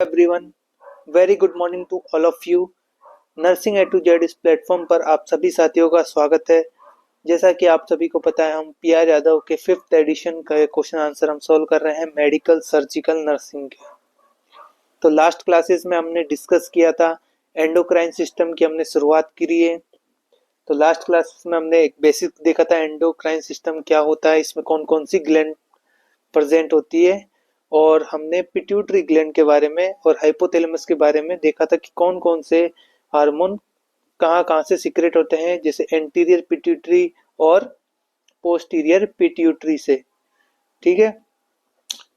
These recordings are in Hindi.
Everyone, very good morning to all of you. Nursing A to Z इस प्लेटफॉर्म पर आप सभी साथियों का स्वागत है। जैसा कि आप सभी को पता है, हम पी आर यादव के 5th एडिशन का क्वेश्चन आंसर हम सॉल्व कर रहे हैं मेडिकल सर्जिकल नर्सिंग के। तो लास्ट क्लासेस में हमने डिस्कस किया था एंडोक्राइन सिस्टम की, हमने शुरुआत की है। तो लास्ट क्लास में हमने एक बेसिक देखा था एंडोक्राइन सिस्टम क्या होता है, इसमें कौन कौन सी ग्लैंड प्रेजेंट होती है, और हमने पिट्यूटरी ग्लैंड के बारे में और हाइपोथैलेमस के बारे में देखा था कि कौन कौन से हार्मोन कहाँ कहाँ से सीक्रेट होते हैं, जैसे एंटीरियर पिट्यूटरी और पोस्टीरियर पिट्यूटरी से। ठीक है,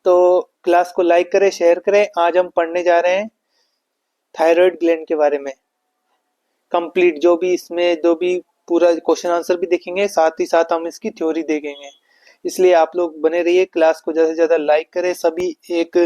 तो क्लास को लाइक करें, शेयर करें। आज हम पढ़ने जा रहे हैं थायराइड ग्लैंड के बारे में कंप्लीट, जो भी इसमें जो भी पूरा क्वेश्चन आंसर भी देखेंगे, साथ ही साथ हम इसकी थ्योरी देखेंगे। इसलिए आप लोग बने रहिए, क्लास को ज़्यादा से ज़्यादा लाइक करें, सभी एक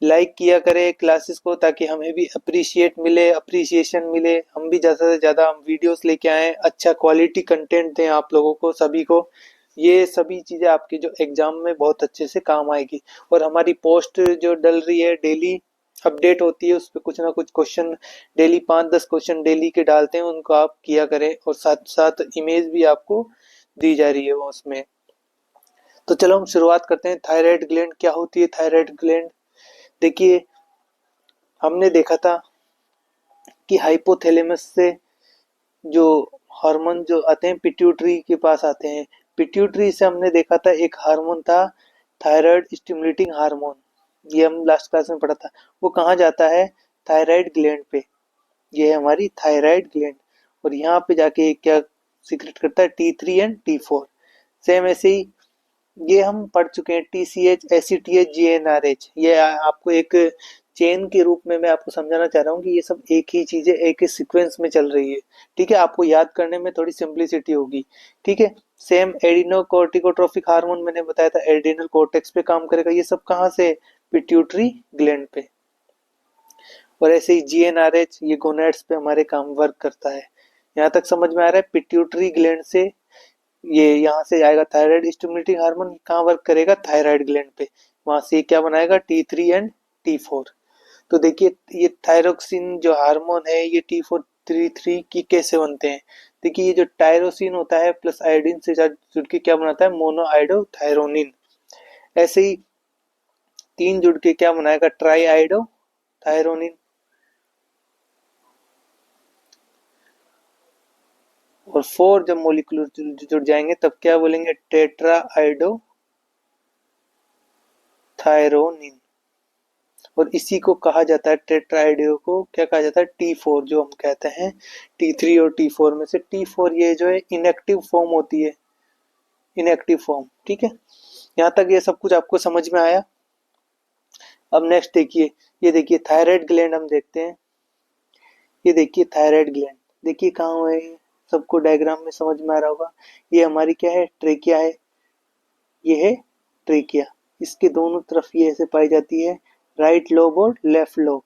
लाइक किया करें क्लासेस को, ताकि हमें भी अप्रिसिएशन मिले, हम भी ज़्यादा से ज़्यादा हम वीडियोस लेके आएँ, अच्छा क्वालिटी कंटेंट दें आप लोगों को सभी को। ये सभी चीज़ें आपके जो एग्जाम में बहुत अच्छे से काम आएगी। और हमारी पोस्ट जो डल रही है, डेली अपडेट होती है, उस पर कुछ ना कुछ क्वेश्चन डेली 5-10 क्वेश्चन डेली के डालते हैं, उनको आप किया करें, और साथ साथ इमेज भी आपको दी जा रही है वो उसमें। तो चलो हम शुरुआत करते हैं। थायराइड ग्लैंड क्या होती है? थायराइड ग्लैंड देखिए, हमने देखा था कि हाइपोथैलेमस से जो हार्मोन जो आते हैं पिट्यूटरी के पास आते हैं। पिट्यूटरी से हमने देखा था एक हार्मोन था थायराइड स्टिमुलेटिंग हार्मोन, ये हम लास्ट क्लास में पढ़ा था। वो कहाँ जाता है? थायराइड ग्लैंड पे। ये है हमारी थायराइड ग्लैंड, और यहाँ पे जाके क्या सीक्रेट करता है? T3 and T4। सेम ऐसे ही ये हम पढ़ चुके हैं TCH, ACTH, GnRH। ये आपको एक चेन के रूप में मैं आपको समझाना चाह रहा हूँ कि ये सब एक ही चीजें एक ही सीक्वेंस में चल रही है। ठीक है, आपको याद करने में थोड़ी सिंप्लिसिटी होगी। ठीक है, सेम एडिनोकोर्टिकोट्रोफिक हार्मोन मैंने बताया था एड्रिनल कोर्टेक्स पे काम करेगा। ये सब कहाँ से? पिट्यूटरी ग्लैंड पे। और ऐसे ही GnRH ये गोनैड्स पे हमारे काम वर्क करता है। यहाँ तक समझ में आ रहा है? पिट्यूटरी ग्लैंड से ये यहाँ से आएगा थायराइड स्टिमुलेटिंग हार्मोन, कहाँ वर्क करेगा? थायराइड ग्लैंड पे। वहां से क्या बनाएगा? T3 and T4। तो देखिए, ये थायरोक्सिन जो हार्मोन है, ये T4 T3 की कैसे बनते हैं? देखिए, ये जो टायरोसिन होता है प्लस आयोडीन से जुड़ के क्या बनाता है? मोनोआइडोथायरोनिन। ऐसे ही 3 जुड़ के क्या बनाएगा? Try iodothyronine. और 4 जब मोलिकुलर जुड़ जाएंगे तब क्या बोलेंगे? Tetra iodothyronine. और इसी को कहा जाता है, टेट्राआइडो को क्या कहा जाता है? T4, जो हम कहते हैं T3 और T4 में से T4 ये जो है इनएक्टिव फॉर्म होती है, इनएक्टिव फॉर्म। ठीक है, यहाँ तक ये सब कुछ आपको समझ में आया। अब नेक्स्ट देखिए, ये देखिए थायराइड ग्लैंड हम देखते हैं। ये देखिए थायराइड ग्लैंड, देखिए कहाँ है? सबको डायग्राम में समझ में आ रहा होगा। ये हमारी क्या है? ट्रेकिया है। ये है ट्रेकिया, इसके दोनों तरफ ये ऐसे पाई जाती है, राइट लोब और लेफ्ट लोब।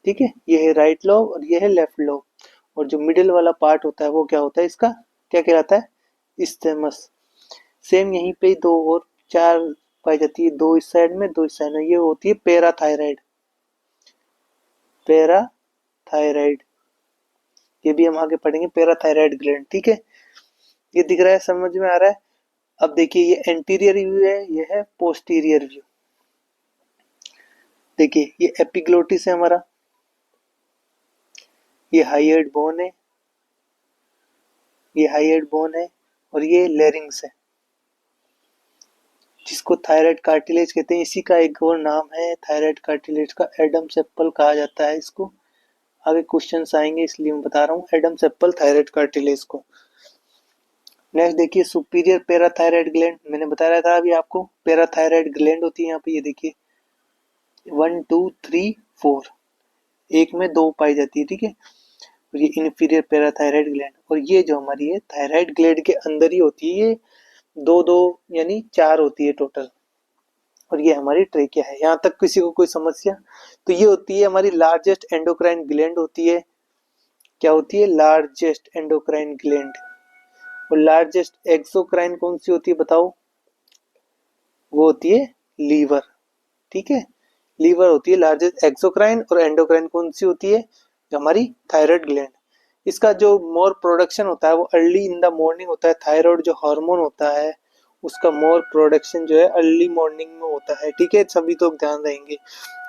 ठीक है, ये है राइट लोब और ये है लेफ्ट लोब। और जो मिडिल वाला पार्ट होता है वो क्या होता है? इसका क्या कहलाता है? इस्थेमस। सेम यहीं पे 2 और 4 पाई जाती है, 2 इस साइड में 2 इस साइड में। ये होती है पैराथायराइड। पैराथायराइड, ये भी हम आगे पढ़ेंगे, पैराथायराइड ग्लैंड। ठीक है, ये दिख रहा है, समझ में आ रहा है? अब देखिए, ये एंटीरियर व्यू है, ये है पोस्टीरियर व्यू। देखिए, ये एपिग्लोटिस है हमारा, ये हाइएड बोन है, ये हाइएड बोन है, और ये लेरिंग्स है, जिसको थायराइड कार्टिलेज कहते हैं। इसी का एक और नाम है थायराइड कार्टिलेज का, एडम्स एप्पल कहा जाता है इसको। आगे क्वेश्चंस आएंगे इसलिए मैं बता रहा हूँ, एडम्स एप्पल थायराइड कार्टिलेज को। नेक्स्ट देखिए, सुपीरियर पैराथायराइड ग्लैंड, मैंने बताया था अभी आपको, पैराथायराइड ग्लैंड होती है यहाँ पे। ये देखिए 1 2 3 4, एक में 2 पाई जाती है। ठीक है, और ये इंफीरियर पैराथायराइड ग्लैंड, और ये जो हमारी है थायराइड ग्लैंड के अंदर ही होती है। ये 2 यानी 4 होती है टोटल। और ये हमारी ट्रेकिया है। यहाँ तक किसी को कोई समस्या? तो ये होती है हमारी लार्जेस्ट एंडोक्राइन ग्लैंड होती है। क्या होती है? Largest endocrine gland. और लार्जेस्ट एक्सोक्राइन कौन सी होती है बताओ? वो होती है लीवर। ठीक है, लीवर होती है लार्जेस्ट एक्सोक्राइन, और एंडोक्राइन कौन सी होती है, जो हमारी थायराइड ग्लैंड। इसका जो मोर प्रोडक्शन होता है वो अर्ली इन द मॉर्निंग होता है। थायराइड जो हार्मोन होता है उसका मोर प्रोडक्शन जो है अर्ली मॉर्निंग में होता है। ठीक है, सभी लोग ध्यान देंगे।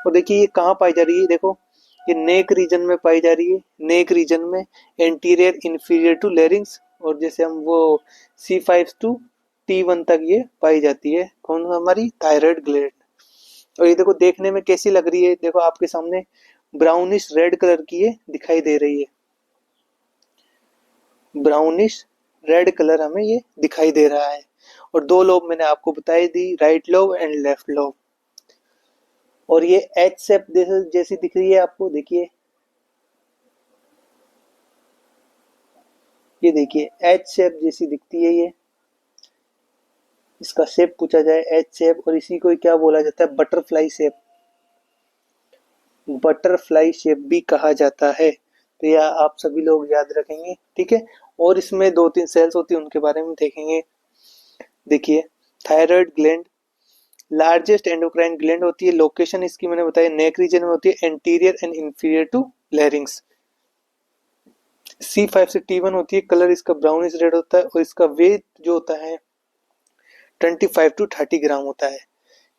और देखिए ये कहाँ पाई जा रही है, देखो ये नेक रीजन में पाई जा रही है, नेक रीजन में, एंटीरियर इंफीरियर टू लेरिंग्स, और जैसे हम वो C5 टू T1 तक ये पाई जाती है। कौन, हमारी थायराइड ग्लैंड। और ये देखो देखने में कैसी लग रही है, देखो आपके सामने ब्राउनिश रेड कलर की ये दिखाई दे रही है, ब्राउनिश रेड कलर हमें ये दिखाई दे रहा है। और दो लोब मैंने आपको बताई दी, right lobe and left lobe. और ये एच शेप जैसी दिख रही है आपको, देखिए ये देखिए एच शेप जैसी दिखती है ये, इसका शेप पूछा जाए एच शेप, और इसी को क्या बोला जाता है, बटरफ्लाई शेप, बटरफ्लाई शेप भी कहा जाता है। तो यह आप सभी लोग याद रखेंगे। ठीक है, और इसमें दो तीन सेल्स होती है उनके बारे में देखेंगे। देखिए thyroid gland largest endocrine gland होती है, लोकेशन इसकी मैंने बताया नेक रीजन में होती है, anterior and inferior to larynx. C5 से T1 होती है, कलर इसका ब्राउनिश रेड होता है, और इसका वेट जो होता है 25 टू 30 ग्राम होता है।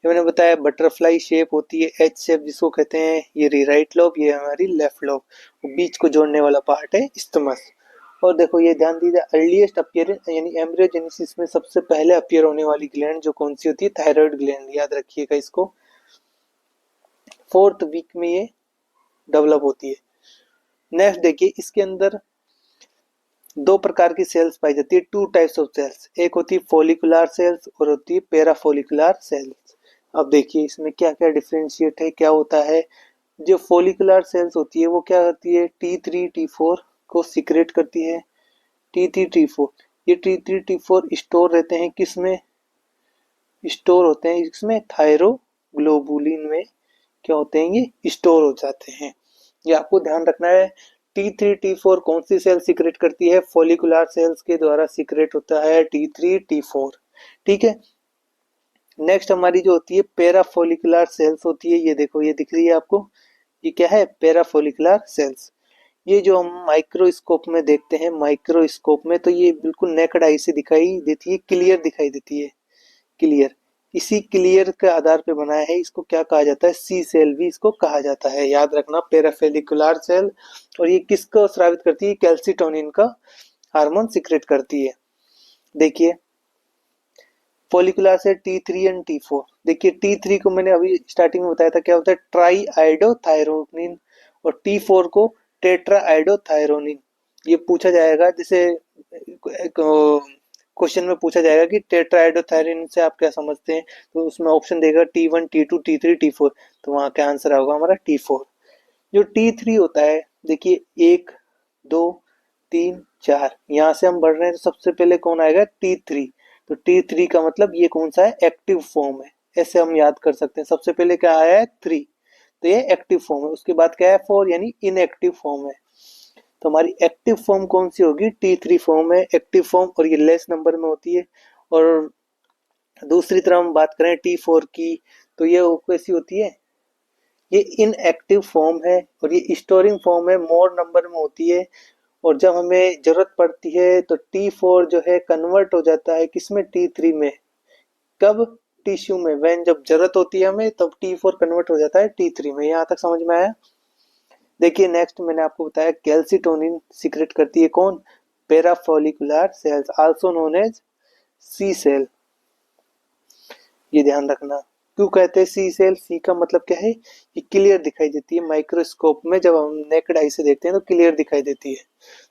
ये मैंने बताया बटरफ्लाई शेप होती है, एच शेप जिसको कहते हैं, ये राइट लोब, ये हमारी लेफ्ट लोब, बीच को जोड़ने वाला पार्ट है इस्टमस। और देखो ये ध्यान दीजिए, अर्लीस्ट अपीयरेंस यानी एम्ब्रियोजेनेसिस में सबसे पहले अपीयर होने वाली ग्लैंड जो कौन सी होती है, थायराइड ग्लैंड, याद रखिएगा इसको। 4th वीक में ये डेवलप होती है। नेक्स्ट देखिए इसके अंदर दो प्रकार की सेल्स पाई जाती है, टू टाइप्स ऑफ सेल्स, एक होती है फॉलिकुलर सेल्स और होती है पैराफॉलिकुलर सेल्स। अब देखिए इसमें क्या क्या डिफरेंशिएट है, क्या होता है। जो फॉलिकुलर सेल्स होती है वो क्या करती है, T3 T4 को सीक्रेट करती है। T3 T4, ये T3 T4 स्टोर रहते हैं किस में, स्टोर होते हैं इसमें थायरोग्लोबुलिन में, क्या होते हैं ये स्टोर हो जाते हैं। ये आपको ध्यान रखना है। T3 T4 कौन सी सेल सीक्रेट करती है, फॉलिकुलर सेल्स के द्वारा सीक्रेट होता है T3 T4। ठीक है, नेक्स्ट हमारी जो होती है पैराफॉलिकुलर सेल्स होती है, ये देखो ये दिख रही है आपको, ये क्या है, पैराफॉलिकुलर सेल्स। ये जो हम माइक्रोस्कोप में देखते हैं, माइक्रोस्कोप में तो ये बिल्कुल नेकेड आई से दिखाई देती है, क्लियर दिखाई देती है, क्लियर। इसी क्लियर के आधार पे बनाया है, इसको क्या कहा जाता है, सी सेल भी इसको कहा जाता है, याद रखना, पैराफॉलिकुलर सेल। और ये किसको स्रावित करती है, कैल्सिटोनिन का हार्मोन सीक्रेट करती है। देखिए फॉलिकुलर से T3 एंड T4, देखिए T3 को मैंने अभी स्टार्टिंग में बताया था क्या होता है, ट्राई आइडोथायरोनिन, और T4 को टेट्रा आइडोथायरोनिन। ये पूछा जाएगा, जैसे क्वेश्चन में पूछा जाएगा कि टेट्रा आइडोथायरोनिन से आप क्या समझते हैं, तो उसमें ऑप्शन देगा T1 T2 T3 T4, तो वहां क्या आंसर होगा हमारा T4। जो T3 होता है, देखिए 1 2 3 4, यहाँ से हम बढ़ रहे हैं तो सबसे पहले कौन आएगा, T3। तो T3 का मतलब ये कौन सा है, एक्टिव फॉर्म है, ऐसे हम याद कर सकते हैं। सबसे पहले क्या आया है 3, तो ये एक्टिव फॉर्म है। उसके बाद क्या है 4, यानी इनएक्टिव फॉर्म है। तो हमारी एक्टिव फॉर्म कौन सी होगी, T3 फॉर्म है, एक्टिव फॉर्म, और ये लेस नंबर में होती है। और दूसरी तरफ हम बात करें T4 की, तो ये कैसी होती है, ये इनएक्टिव फॉर्म है, और ये स्टोरिंग फॉर्म है, मोर नंबर में होती है। और जब हमें जरूरत पड़ती है तो T4 जो है कन्वर्ट हो जाता है किसमें, T3 में। कब, टिश्यू में, व्हेन जब जरूरत होती है हमें तब T4 कन्वर्ट हो जाता है T3 में। यहाँ तक समझ में आया। देखिए नेक्स्ट मैंने आपको बताया कैल्सिटोनिन सीक्रेट करती है कौन, parafollicular cells, also known as C cell. ये ध्यान रखना, क्यों कहते हैं सी सेल, सी का मतलब क्या है, ये क्लियर दिखाई देती है माइक्रोस्कोप में, जब हम नेकेड आई से देखते हैं तो क्लियर दिखाई देती है।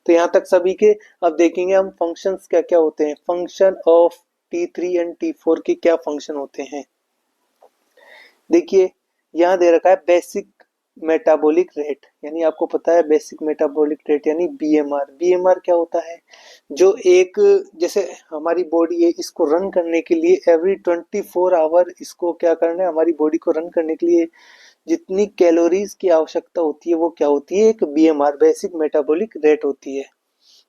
तो यहाँ तक सभी के। अब देखेंगे हम फंक्शंस क्या क्या होते हैं, function of T3 and T4 के क्या फंक्शन होते हैं। देखिए यहाँ दे रखा है बेसिक मेटाबॉलिक रेट, यानी आपको पता है बेसिक मेटाबॉलिक रेट यानी BMR। BMR क्या होता है, जो एक, जैसे हमारी बॉडी है, इसको रन करने के लिए एवरी 24 आवर इसको क्या करना है, हमारी बॉडी को रन करने के लिए जितनी कैलोरीज की आवश्यकता होती है वो क्या होती है, एक BMR बेसिक मेटाबॉलिक रेट होती है।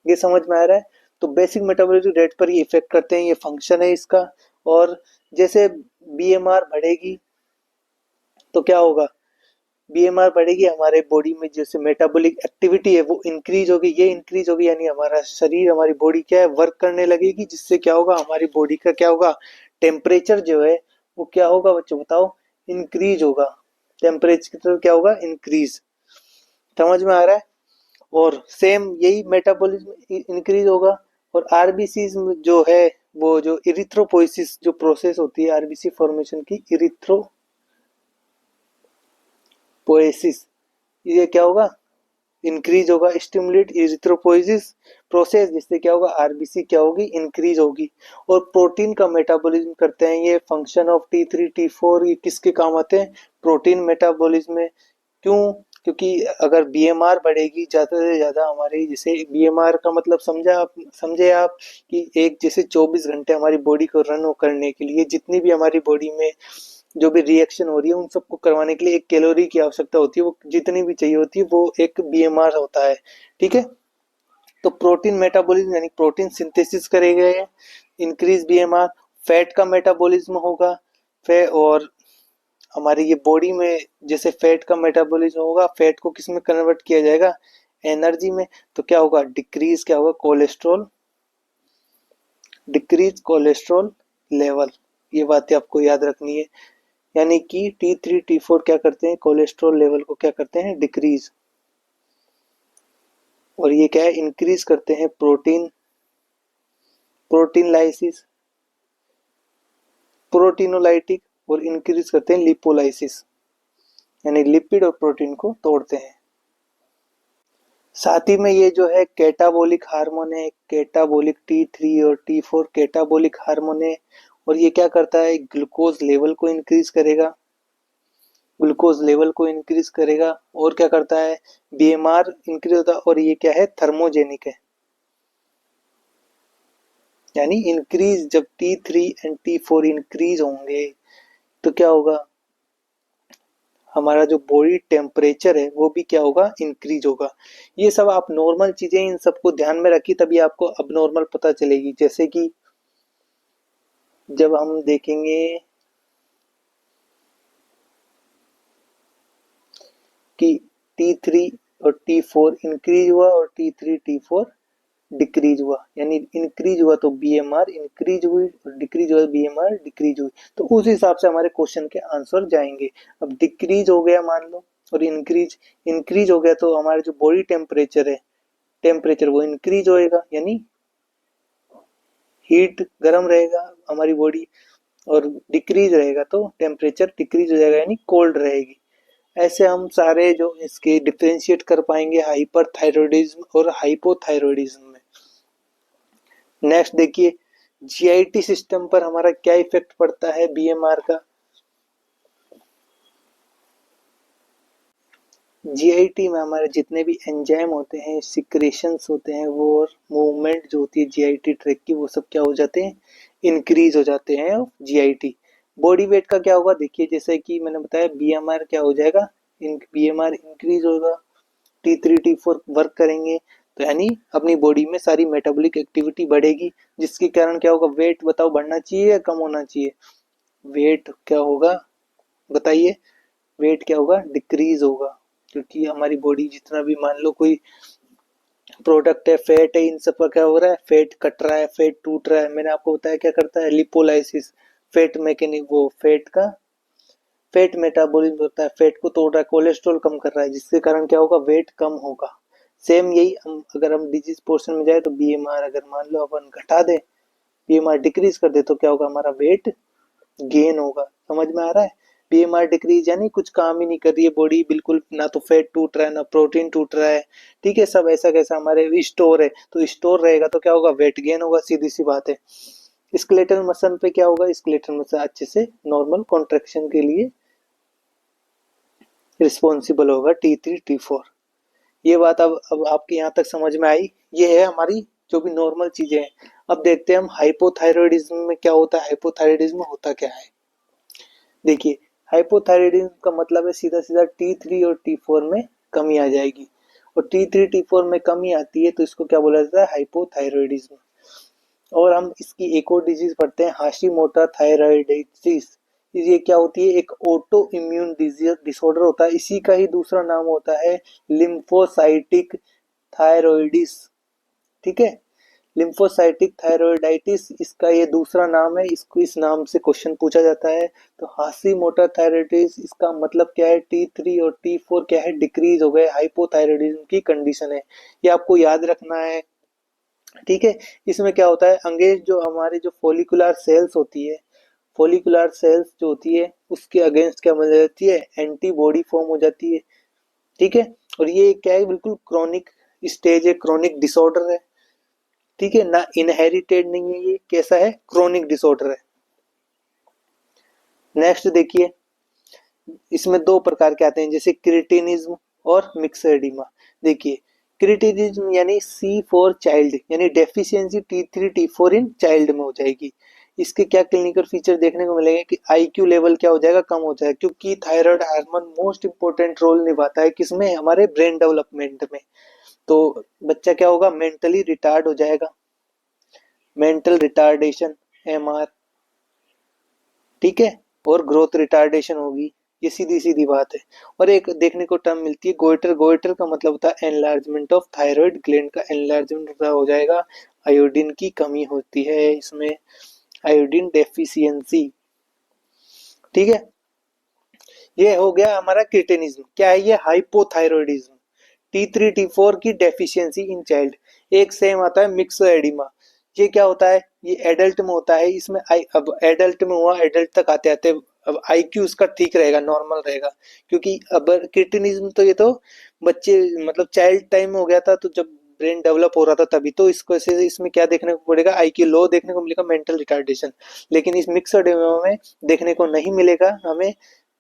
ये समझ में आ रहा है। तो बेसिक मेटाबॉलिक रेट पर ये इफेक्ट करते हैं, ये फंक्शन है इसका। और जैसे BMR बढ़ेगी तो क्या होगा, बीएमआर बढ़ेगी, हमारे बॉडी में जैसे मेटाबॉलिक एक्टिविटी है वो इंक्रीज होगी, ये इंक्रीज होगी यानी हमारा शरीर, हमारी बॉडी क्या है, वर्क करने लगेगी, जिससे क्या होगा, हमारी बॉडी का क्या होगा, टेम्परेचर जो है वो क्या होगा बच्चों बताओ, इंक्रीज होगा। टेम्परेचर क्या होगा, इंक्रीज। समझ में आ रहा है। और सेम यही मेटाबॉलिज्म इंक्रीज होगा। और आरबीसी जो है, वो जो इरिथ्रोपोइसिस जो प्रोसेस होती है आरबीसी फॉर्मेशन की, इरिथ्रोपोइसिस, ये क्या होगा, इंक्रीज होगा। स्टिमुलेट इरिथ्रोपोइसिस प्रोसेस, जिससे क्या होगा, आरबीसी क्या होगी, इंक्रीज होगी। और प्रोटीन का मेटाबॉलिज्म करते हैं, ये फंक्शन ऑफ T3 T4, ये किसके काम आते हैं, प्रोटीन मेटाबॉलिज्म में। क्यों, क्योंकि अगर बीएमआर बढ़ेगी ज्यादा से ज्यादा हमारे, जैसे बीएमआर का मतलब समझे आप कि एक जैसे 24 घंटे हमारी बॉडी को रन करने के लिए जितनी भी हमारी बॉडी में जो भी रिएक्शन हो रही है उन सबको करवाने के लिए एक कैलोरी की आवश्यकता होती है, वो जितनी भी चाहिए होती है वो एक बीएमआर होता है। ठीक है। तो प्रोटीन मेटाबॉलिज्म यानी प्रोटीन सिंथेसिस करेगा ये, इंक्रीज बीएमआर। फैट का मेटाबॉलिज्म होगा, फैट, और हमारी ये बॉडी में जैसे फैट का मेटाबॉलिज्म होगा, फैट को किस में कन्वर्ट किया जाएगा, एनर्जी में। तो क्या होगा, डिक्रीज क्या होगा, कोलेस्ट्रॉल, डिक्रीज कोलेस्ट्रॉल लेवल। ये बातें आपको याद रखनी है। यानी कि T3 T4 क्या करते हैं, कोलेस्ट्रॉल लेवल को क्या करते हैं, डिक्रीज। और ये क्या है, इंक्रीज करते हैं प्रोटीन, प्रोटीन लाइसिस, प्रोटीनोलाइटिक, और इंक्रीज करते हैं लिपोलाइसिस, यानी लिपिड और प्रोटीन को तोड़ते हैं। साथ ही में ये जो है कैटाबोलिक हार्मोन है, कैटाबोलिक T3 और T4 कैटाबोलिक हार्मोन है। और ये क्या करता है, ग्लूकोज लेवल को इंक्रीज करेगा, ग्लूकोज लेवल को इंक्रीज करेगा। और क्या करता है, बीएमआर इंक्रीज होता है। और ये क्या है, थर्मोजेनिक है, यानी इंक्रीज, जब T3 एंड T4 इंक्रीज होंगे तो क्या होगा, हमारा जो बॉडी टेम्परेचर है वो भी क्या होगा, इंक्रीज होगा। ये सब आप नॉर्मल चीजें, इन सबको ध्यान में रखिए, तभी आपको अब नॉर्मल पता चलेगी। जैसे कि जब हम देखेंगे कि T3 और T4 इंक्रीज हुआ और T3 T4 डिक्रीज हुआ, यानी इंक्रीज हुआ तो बीएमआर इंक्रीज हुई, और डिक्रीज हुआ बीएमआर डिक्रीज हुई, तो उस हिसाब से हमारे क्वेश्चन के आंसर जाएंगे। अब डिक्रीज हो गया मान लो, और इंक्रीज इंक्रीज हो गया, तो हमारे जो बॉडी टेम्परेचर है, टेम्परेचर वो इंक्रीज होएगा, यानी हीट गर्म रहेगा हमारी बॉडी। और डिक्रीज रहेगा तो टेम्परेचर डिक्रीज हो जाएगा, यानी कोल्ड रहेगी। ऐसे हम सारे जो इसके डिफरेंशिएट कर पाएंगे हाइपरथायरॉयडिज्म और हाइपोथायरॉयडिज्म में। नेक्स्ट देखिए, जीआईटी सिस्टम पर हमारा क्या इफेक्ट पड़ता है बीएमआर का। जीआईटी में हमारे जितने भी एंजाइम होते हैं, सिक्रेशंस होते हैं, वो और मूवमेंट जो होती है जीआईटी ट्रैक की, वो सब क्या हो जाते हैं, इंक्रीज हो जाते हैं जीआईटी। बॉडी वेट का क्या होगा, देखिए जैसे कि मैंने बताया बीएमआर क्या हो जाएगा, बीएमआर इंक्रीज होगा, T3 T4 वर्क करेंगे, तो यानी अपनी बॉडी में सारी मेटाबॉलिक एक्टिविटी बढ़ेगी, जिसके कारण क्या होगा, वेट बताओ बढ़ना चाहिए या कम होना चाहिए, वेट क्या होगा बताइए, वेट क्या होगा, डिक्रीज होगा। क्योंकि हमारी बॉडी जितना भी, मान लो कोई प्रोडक्ट है, फैट है, इन सब का क्या हो रहा है, फैट कट रहा है, फैट टूट रहा है। मैंने आपको बताया क्या करता है, लिपोलाइसिस, फैट मैकेनिक, वो फैट का फैट मेटाबॉलिज्म होता है, फैट को तोड़ रहा है, कोलेस्ट्रॉल कम कर रहा है, जिसके कारण क्या होगा, वेट कम होगा। सेम यही हम अगर हम डिजीज पोर्शन में जाए तो बीएमआर अगर मान लो अपन घटा दे, बीएमआर डिक्रीज कर दे, तो क्या होगा, हमारा वेट गेन होगा। समझ में आ रहा है। बीएमआर डिक्रीज यानी कुछ काम ही नहीं कर रही है बॉडी बिल्कुल, ना तो फैट टूट रहा है ना प्रोटीन टूट रहा है। ठीक है, सब ऐसा कैसा हमारे स्टोर है, तो स्टोर रहेगा तो क्या होगा, वेट गेन होगा, सीधी सी बात है। स्केलेटल मसल पे क्या होगा, स्केलेटल मसल अच्छे से नॉर्मल कॉन्ट्रेक्शन के लिए रिस्पॉन्सिबल होगा T3 T4। ये बात अब आपके यहाँ तक समझ में आई। ये है हमारी जो भी नॉर्मल चीजें हैं। अब देखते हैं हम हाइपोथायरॉयडिज्म में क्या होता है, हाइपोथायरॉयडिज्म होता क्या है। देखिए, हाइपोथायरॉयडिज्म का मतलब है सीधा सीधा T3 और T4 में कमी आ जाएगी, और T3 T4 में कमी आती है तो इसको क्या बोला जाता है, हाइपोथायरॉयडिज्म। और हम इसकी एक और डिजीज पढ़ते हैं, हाशिमोटो थायराइडिटिस। ये क्या होती है, एक ऑटो इम्यून डिसऑर्डर होता है। इसी का ही दूसरा नाम होता है लिम्फोसाइटिक थायरॉइडिस। ठीक है, लिम्फोसाइटिक थायरॉइडाइटिस इसका ये दूसरा नाम है, इसको इस नाम से क्वेश्चन पूछा जाता है। तो हाशीमोटो थायरॉइडिस इसका मतलब क्या है, T3 और T4 क्या है, डिक्रीज हो गए, हाइपोथायरॉयडिज्म की कंडीशन है, ये आपको याद रखना है। ठीक है, इसमें क्या होता है, अंगेज जो हमारे जो फॉलिकुलर सेल्स होती है, फॉलिकुलर सेल्स जो होती है उसके अगेंस्ट क्या बन जाती है, एंटीबॉडी फॉर्म हो जाती है। ठीक है, और ये क्या है, बिल्कुल क्रॉनिक स्टेज है, क्रॉनिक डिसऑर्डर है। ठीक है ना, इनहेरिटेड नहीं है, ये कैसा है, क्रॉनिक डिसऑर्डर है। नेक्स्ट देखिए, इसमें दो प्रकार के आते हैं, जैसे क्रिटिनिज्म और मिक्स्ड एडिमा। देखिए, क्रिटिनिज्म यानी सी फॉर चाइल्ड, यानी deficiency T3 T4 in child में हो जाएगी। इसके क्या क्लिनिकल फीचर देखने को मिलेंगे कि आईक्यू लेवल क्या हो जाएगा, कम हो जाएगा, क्योंकि thyroid hormone most important role निभाता है किसमें, हमारे ब्रेन डेवलपमेंट में। तो बच्चा क्या होगा, मेंटली रिटार्ड हो जाएगा, मेंटल रिटार्डेशन, MR। ठीक है, और ग्रोथ रिटार्डेशन होगी, ये सीधी सीधी बात है। और एक देखने को टर्म मिलती है गोइटर, गोइटर का मतलब होता है एनलार्जमेंट ऑफ थायराइड ग्लैंड का एनलार्जमेंट हो जाएगा, आयोडीन की कमी होती है इसमें, आयोडीन डेफिशिएंसी। ठीक है, ये हो गया हमारा क्रिटेनिज्म। क्या है ये, हाइपोथायरॉयडिज्म, T3 T4 की डेफिशिएंसी इन चाइल्ड। एक सेम आता है मिक्स एडिमा, ये क्या होता है, ये एडल्ट में होता है। इसमें अब एडल्ट में हुआ, एडल्ट तक आते आते अब आईक्यू उसका ठीक रहेगा, नॉर्मल रहेगा, क्योंकि अब क्रिटिनिज्म तो ये तो बच्चे मतलब चाइल्ड टाइम में हो गया था, तो जब ब्रेन डेवलप हो रहा था तभी, तो इसको से इसमें क्या देखने को पड़ेगा, आईक्यू लो देखने को मिलेगा, मेंटल रिटार्डेशन। लेकिन इस मिक्सड एडिमा में देखने को नहीं मिलेगा हमें,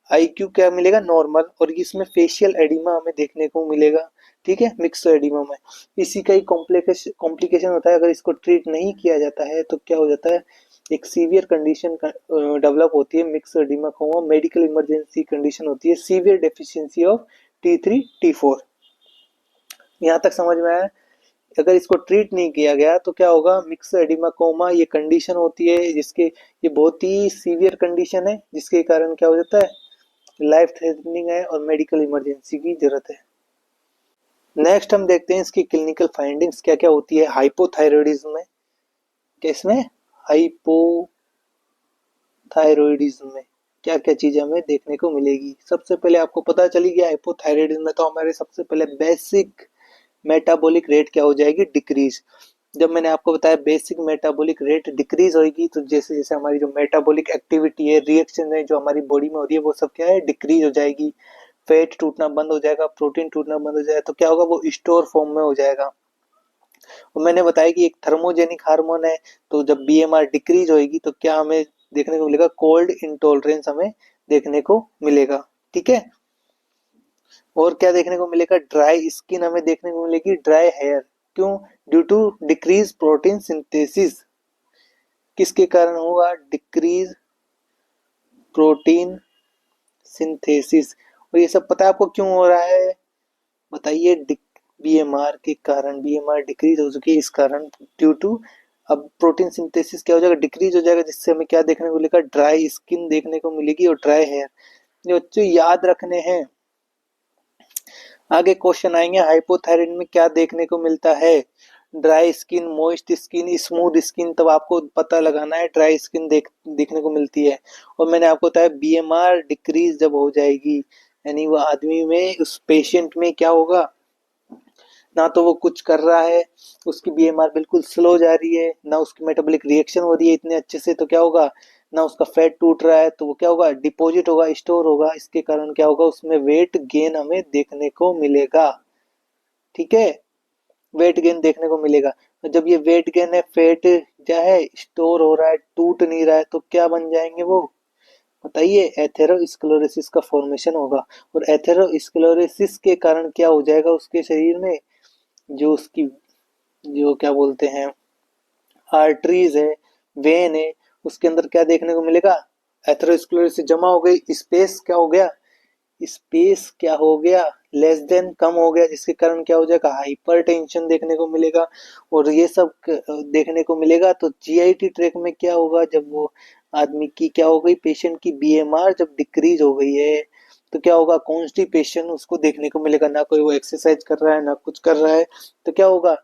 आईक्यू क्या मिलेगा, नॉर्मल, और इसमें फेशियल एडिमा हमें देखने को मिलेगा। ठीक है, मिक्स एडिमा में इसी का ही कॉम्प्लिकेशन होता है, अगर इसको ट्रीट नहीं किया जाता है तो क्या हो जाता है, एक सीवियर कंडीशन डेवलप होती है मिक्स एडिमा को, मेडिकल इमरजेंसी कंडीशन होती है, severe deficiency of T3 T4। यहाँ तक समझ में आया। अगर इसको ट्रीट नहीं किया गया तो क्या होगा, मिक्स एडिमा कोमा, ये कंडीशन होती है जिसके, ये बहुत ही सीवियर कंडीशन है, जिसके कारण क्या हो जाता है, लाइफ थ्रेटनिंग है और मेडिकल इमरजेंसी की जरूरत है। नेक्स्ट हम देखते हैं इसकी क्लिनिकल फाइंडिंग्स क्या क्या होती है हाइपोथायरॉयडिज्म में। किसमें, हाइपोथायरॉयडिज्म में क्या क्या चीजें हमें देखने को मिलेगी। सबसे पहले आपको पता चली गया हाइपोथायरॉयडिज्म में, तो हमारे सबसे पहले बेसिक मेटाबॉलिक रेट क्या हो जाएगी, डिक्रीज। जब मैंने आपको बताया बेसिक मेटाबॉलिक रेट डिक्रीज होगी, तो जैसे जैसे हमारी जो मेटाबॉलिक एक्टिविटी है, रिएक्शन है जो हमारी बॉडी में हो रही है, वो सब क्या है, डिक्रीज हो जाएगी। फैट टूटना बंद हो जाएगा, प्रोटीन टूटना बंद हो जाएगा, तो क्या होगा, वो स्टोर फॉर्म में हो जाएगा। और मैंने बताया कि एक थर्मोजेनिक हार्मोन है, तो जब बीएमआर डिक्रीज होगी तो क्या हमें देखने को मिलेगा, कोल्ड इंटॉलरेंस हमें देखने को मिलेगा। ठीक है, और क्या देखने को मिलेगा, ड्राई स्किन हमें देखने को मिलेगी, ड्राई हेयर, क्यों, due to decrease protein synthesis. किसके कारण होगा, डिक्रीज प्रोटीन सिंथेसिस। और ये सब पता है आपको क्यों हो रहा है, बताइए, बीएमआर के कारण, बीएमआर डिक्रीज हो चुकी है इस कारण, ड्यू टू, अब प्रोटीन सिंथेसिस क्या हो जाएगा, डिक्रीज हो जाएगा, जिससे हमें क्या देखने को मिलेगा, ड्राई स्किन देखने को मिलेगी और ड्राई हेयर। जो बच्चों याद रखने हैं, आगे क्वेश्चन आएंगे, हाइपोथायराइड में क्या देखने को मिलता है, dry skin, moist skin, smooth skin, तब आपको पता लगाना है ड्राई स्किन देखने को मिलती है। और मैंने आपको बताया बीएमआर डिक्रीज जब हो जाएगी, यानी वो आदमी में, उस पेशेंट में क्या होगा, ना तो वो कुछ कर रहा है, उसकी बीएमआर बिल्कुल स्लो जा रही है, ना उसकी मेटाबॉलिक रिएक्शन हो रही है इतने अच्छे से, तो क्या होगा, ना उसका फैट टूट रहा है, तो वो क्या होगा, डिपॉजिट होगा, स्टोर होगा, इसके कारण क्या होगा, उसमें वेट गेन हमें देखने को मिलेगा। ठीक है, वेट गेन देखने को मिलेगा। तो जब ये वेट गेन है, फैट क्या है, स्टोर हो रहा है, टूट नहीं रहा है, तो क्या बन जाएंगे वो, बताइए, एथेरोस्क्लेरोसिस का फॉर्मेशन होगा। और एथेरोस्क्लेरोसिस के कारण क्या हो जाएगा उसके शरीर में, जो उसकी, जो क्या बोलते हैं, आर्टरीज है, वेन है, उसके अंदर क्या देखने को मिलेगा, एथेरोस्क्लेरोसिस जमा हो गई, स्पेस क्या हो गया, स्पेस क्या हो गया, लेस देन, कम हो गया, जिसके कारण क्या हो जाएगा, हाइपरटेंशन देखने को मिलेगा। और ये सब देखने को मिलेगा, तो जीआईटी ट्रैक में क्या होगा, जब वो आदमी की क्या हो गई, पेशेंट की बीएमआर जब डिक्रीज हो गई है तो क्या होगा, कॉन्स्टिपेशन उसको देखने को मिलेगा, ना कोई वो एक्सरसाइज कर रहा है ना कुछ कर रहा है, तो क्या होगा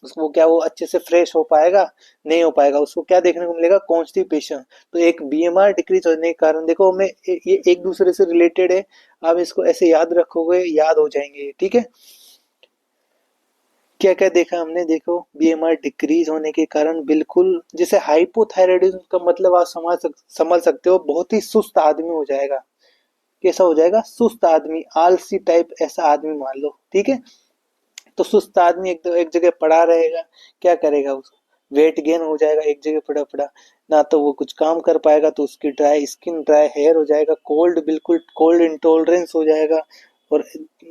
उसको, क्या वो अच्छे से फ्रेश हो पाएगा, नहीं हो पाएगा, उसको क्या देखने को मिलेगा, कॉन्स्टिपेशन। तो एक बीएमआर डिक्रीज होने के कारण देखो हमें ये एक दूसरे से रिलेटेड है, आप इसको ऐसे याद रखोगे याद हो जाएंगे, ठीक है। क्या क्या देखा हमने, देखो बीएमआर डिक्रीज होने के कारण बिल्कुल जैसे हाइपोथायराइडिज्म का मतलब आप समझ सकते हो, बहुत ही सुस्त आदमी हो जाएगा। कैसा हो जाएगा, सुस्त आदमी, आलसी टाइप ऐसा आदमी मान लो, ठीक है। तो सुस्त आदमी एक जगह पड़ा रहेगा, क्या करेगा, उसको वेट गेन हो जाएगा, एक जगह पड़ा पड़ा, ना तो वो कुछ काम कर पाएगा, तो उसकी ड्राई स्किन, ड्राई हेयर हो जाएगा, कोल्ड, बिल्कुल कोल्ड इंटॉलरेंस हो जाएगा, और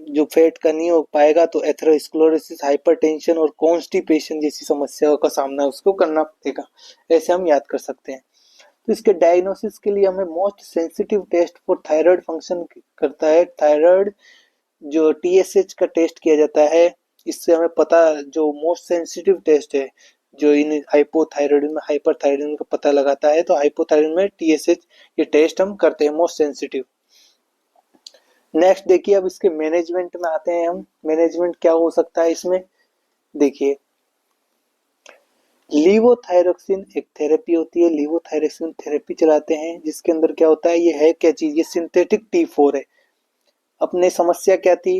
जो फेट का नहीं हो पाएगा तो एथेरोस्क्लेरोसिस, हाइपरटेंशन और कॉन्स्टिपेशन जैसी समस्याओं का सामना उसको करना पड़ेगा। ऐसे हम याद कर सकते हैं। तो इसके डायग्नोसिस के लिए हमें most sensitive test for thyroid function करता है, थायराइड जो टीएसएच का टेस्ट किया जाता है। इससे हमें पता, जो मोस्ट सेंसिटिव टेस्ट है जो इन हाइपोथायराइडिज्म में हाइपरथायराइडिज्म का पता लगाता है, तो हाइपोथायराइडिज्म में टीएसएच ये टेस्ट हम करते हैं, मोस्ट सेंसिटिव। नेक्स्ट देखिए, अब इसके मैनेजमेंट में आते हैं हम। मैनेजमेंट क्या हो सकता है इसमें, देखिए लीवोथायरोक्सिन एक थेरेपी होती है, लीवोथायरोक्सिन थेरेपी चलाते हैं, जिसके अंदर क्या होता है, ये है क्या चीज, ये सिंथेटिक T4 है। अपने समस्या क्या थी,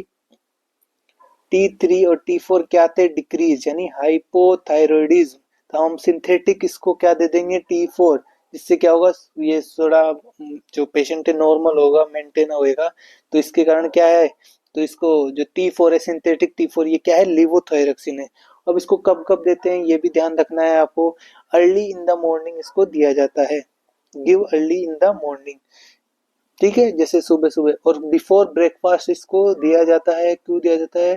T3 और T4 क्या थे, डिक्रीज यानी हाइपोथायरॉयडिज्म, तो हम सिंथेटिक इसको क्या दे देंगे, T4, जिससे क्या होगा, ये थोड़ा जो पेशेंट है नॉर्मल होगा, मेंटेन होएगा। तो इसके कारण क्या है, तो इसको जो T4 है, सिंथेटिक T4, ये क्या है, लिवोथायरोक्सिन है। अब इसको कब कब देते हैं ये भी ध्यान रखना है आपको, अर्ली इन द मॉर्निंग इसको दिया जाता है, give early in the morning, ठीक है, जैसे सुबह सुबह, और बिफोर ब्रेकफास्ट इसको दिया जाता है। क्यों दिया जाता है,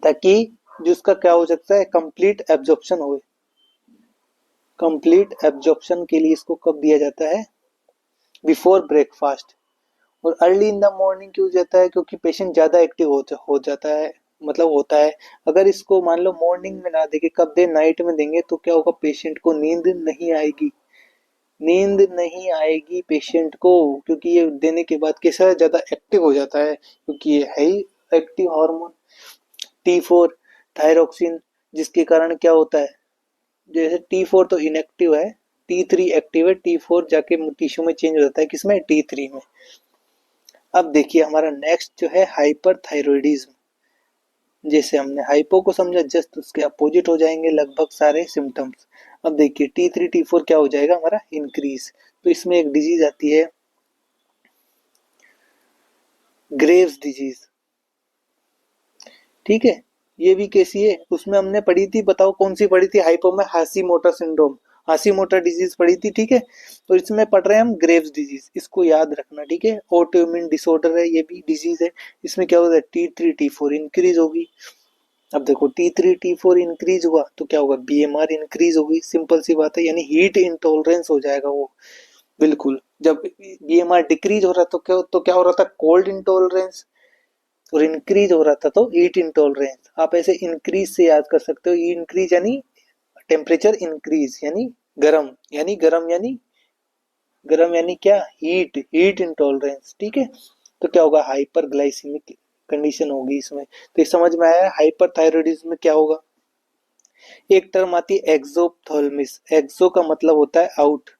ताकि जो उसका क्या हो सकता है, कंप्लीट एब्जॉर्प्शन हो। कंप्लीट एब्जॉर्प्शन के लिए इसको कब दिया जाता है, बिफोर ब्रेकफास्ट। और अर्ली इन द मॉर्निंग क्यों जाता है, क्योंकि पेशेंट ज्यादा एक्टिव हो जाता है, मतलब होता है। अगर इसको मान लो मॉर्निंग में ना देके कब दे, नाइट में देंगे, तो क्या होगा, पेशेंट को नींद नहीं आएगी, नींद नहीं आएगी पेशेंट को, क्योंकि ये देने के बाद कैसा ज्यादा एक्टिव हो जाता है, क्योंकि ये है ही एक्टिव हार्मोन T4 थायरोक्सिन, जिसके कारण क्या होता है, जैसे T4 तो इनएक्टिव है, T3 एक्टिव है, T4 जाके टिश्यू में चेंज हो जाता है, किसमें, T3 में। अब देखिए हमारा नेक्स्ट जो है हाइपरथायरॉयडिज्म। जैसे हमने हाइपो को समझा, जस्ट उसके अपोजिट हो जाएंगे लगभग सारे सिम्टम्स। अब देखिए T3 T4 क्या हो जाएगा हमारा, इंक्रीज। तो इसमें एक डिजीज आती है, ग्रेव्स डिजीज, ठीक है। ये भी कैसी है, उसमें हमने पढ़ी थी, बताओ कौन सी पढ़ी थी, हाइपो में हाशीमोटो सिंड्रोम, हाशीमोटो डिजीज पढ़ी थी, ठीक है। तो इसमें पढ़ रहे हैं हम ग्रेव्स डिजीज, इसको याद रखना, ठीक है। ऑटोइम्यून डिसऑर्डर है, ये भी डिजीज है। इसमें क्या होता है, T3 T4 इंक्रीज होगी। अब देखो T3 T4 इंक्रीज हुआ तो क्या होगा, बीएमआर इंक्रीज होगी, सिंपल सी बात है, यानी हीट इंटॉलरेंस हो जाएगा वो, बिल्कुल। जब बीएमआर डिक्रीज हो रहा तो क्या हो रहा था, कोल्ड इंटॉलरेंस, और इंक्रीज हो रहा था तो हीट इंटॉलरेंस। आप ऐसे इंक्रीज से याद कर सकते हो, इंक्रीज यानी टेम्परेचर इंक्रीज, यानी गरम, यानी गरम, यानी गरम, यानी क्या, हीट इंटॉलरेंस, ठीक है। तो क्या होगा, हाइपर ग्लाइसीमिक कंडीशन होगी इसमें। तो ये समझ में आया, हाइपर थायरॉयडिज्म में क्या होगा। एक टर्म आती है एक्सोप्थाल्मिस, एक्सो का मतलब होता है आउट,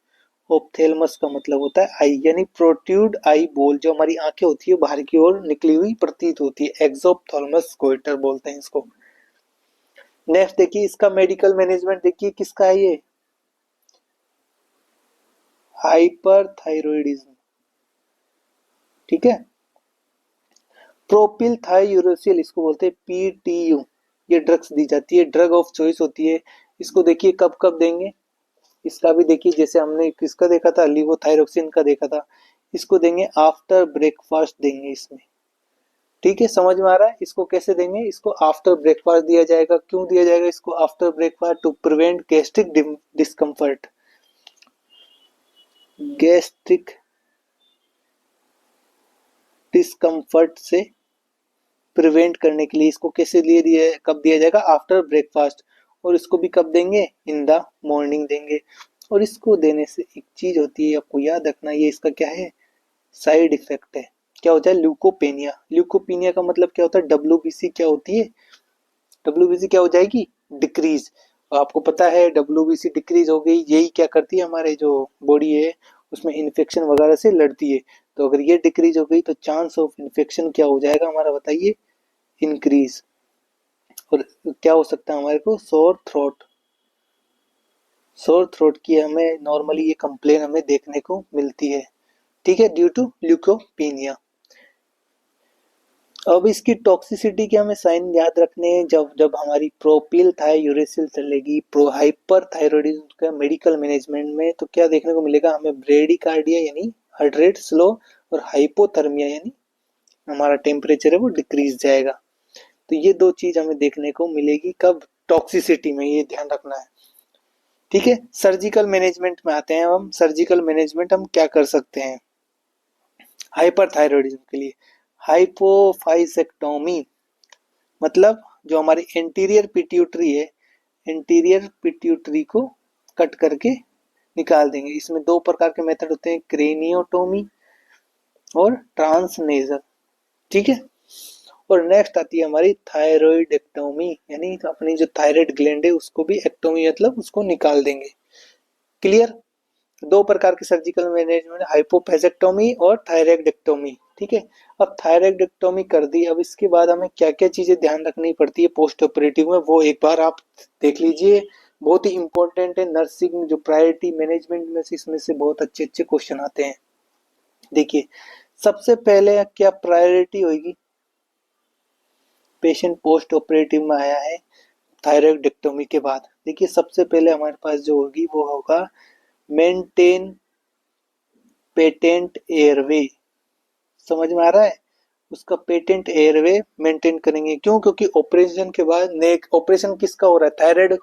ओप्थेलमस का मतलब होता है आई, यानी प्रोट्यूड आई बॉल, जो हमारी आंखें होती है बाहर की ओर निकली हुई प्रतीत होती है, एक्सोप्थाल्मस गोइटर बोलते हैं इसको। नेक्स्ट देखिए, इसका मेडिकल मैनेजमेंट देखिए किसका है, ये हाइपरथायरॉयडिज्म, ठीक है। प्रोपिल थायोरेसिल इसको बोलते हैं, PTU, ये ड्रग्स दी जाती है, ड्रग ऑफ चॉइस होती है। इसको देखिए कब कब देंगे, इसका भी देखिए, जैसे हमने किसका देखा था, लिवोथायरोक्सिन का देखा था, इसको देंगे आफ्टर ब्रेकफास्ट देंगे इसमें, ठीक है। समझ में आ रहा है, इसको कैसे देंगे, इसको आफ्टर ब्रेकफास्ट दिया जाएगा। क्यों दिया जाएगा इसको after breakfast, to prevent gastric discomfort, gastric discomfort से प्रिवेंट करने के लिए इसको कैसे लिए दिए, कब दिया जाएगा, आफ्टर ब्रेकफास्ट। और इसको भी कब देंगे, इन द मॉर्निंग देंगे। और इसको देने से एक चीज होती है, आपको याद रखना, ये इसका क्या है, साइड इफेक्ट है। क्या होता है, ल्यूकोपेनिया। ल्यूकोपेनिया का मतलब क्या होता है, डब्ल्यूबीसी क्या होती है, डब्ल्यूबीसी क्या हो जाएगी, डिक्रीज। आपको पता है डब्ल्यूबीसी डिक्रीज हो गई, यही क्या करती है, हमारे जो बॉडी है उसमें इन्फेक्शन वगैरह से लड़ती है। तो अगर ये डिक्रीज हो गई तो चांस ऑफ इन्फेक्शन क्या हो जाएगा हमारा, बताइए, इंक्रीज। और क्या हो सकता है हमारे को, सोर थ्रोट। सोर थ्रोट की हमें नॉर्मली ये कंप्लेन हमें देखने को मिलती है, ठीक है, ड्यू टू ल्यूकोपीनिया। अब इसकी टॉक्सिसिटी के हमें साइन याद रखने हैं, जब जब हमारी प्रोपिल थायोरेसिल चलेगी, प्रो हाइपर थायरॉयडिज्म का मेडिकल मैनेजमेंट में, तो क्या देखने को मिलेगा हमें, ब्रेडिकार्डिया यानी हार्ट रेट स्लो, और हाइपोथर्मिया यानी हमारा टेम्परेचर है वो डिक्रीज जाएगा। तो ये दो चीज हमें देखने को मिलेगी कब, टॉक्सिसिटी में, ये ध्यान रखना है, ठीक है। सर्जिकल मैनेजमेंट में आते हैं हम। सर्जिकल मैनेजमेंट हम क्या कर सकते हैं हाइपरथायरॉयडिज्म के लिए, हाइपोफाइसेक्टोमी, मतलब जो हमारी एंटीरियर पिट्यूटरी है, एंटीरियर पिट्यूटरी को कट करके निकाल देंगे। इसमें दो प्रकार के मेथड होते हैं, क्रेनियोटोमी और ट्रांसनेजल, ठीक है। और नेक्स्ट आती है हमारी थायरॉइडेक्टोमी, यानी अपनी जो थायराइड ग्लैंड है उसको भी एक्टोमी, मतलब उसको निकाल देंगे। क्लियर, दो प्रकार की सर्जिकल मैनेजमेंट, हाइपोफेजेक्टोमी और थायरॉइडेक्टोमी, ठीक है। अब थायरॉइडेक्टोमी कर दी, अब इसके बाद हमें क्या क्या चीजें ध्यान रखनी पड़ती है पोस्ट ऑपरेटिव में, वो एक बार आप देख लीजिए, बहुत ही इंपॉर्टेंट है। नर्सिंग जो प्रायोरिटी मैनेजमेंट में से, इसमें से बहुत अच्छे अच्छे क्वेश्चन आते हैं। देखिए, सबसे पहले क्या प्रायोरिटी होगी, पेशेंट पोस्ट ऑपरेटिव में आया है थायरॉइडेक्टोमी के बाद, देखिए सबसे पहले हमारे पास जो होगी वो होगा मेंटेन पेटेंट एयरवे। समझ में आ रहा है, उसका पेटेंट एयरवे मेंटेन करेंगे। क्यों, क्योंकि ऑपरेशन के बाद नेक, ऑपरेशन किसका हो रहा है, थायराइड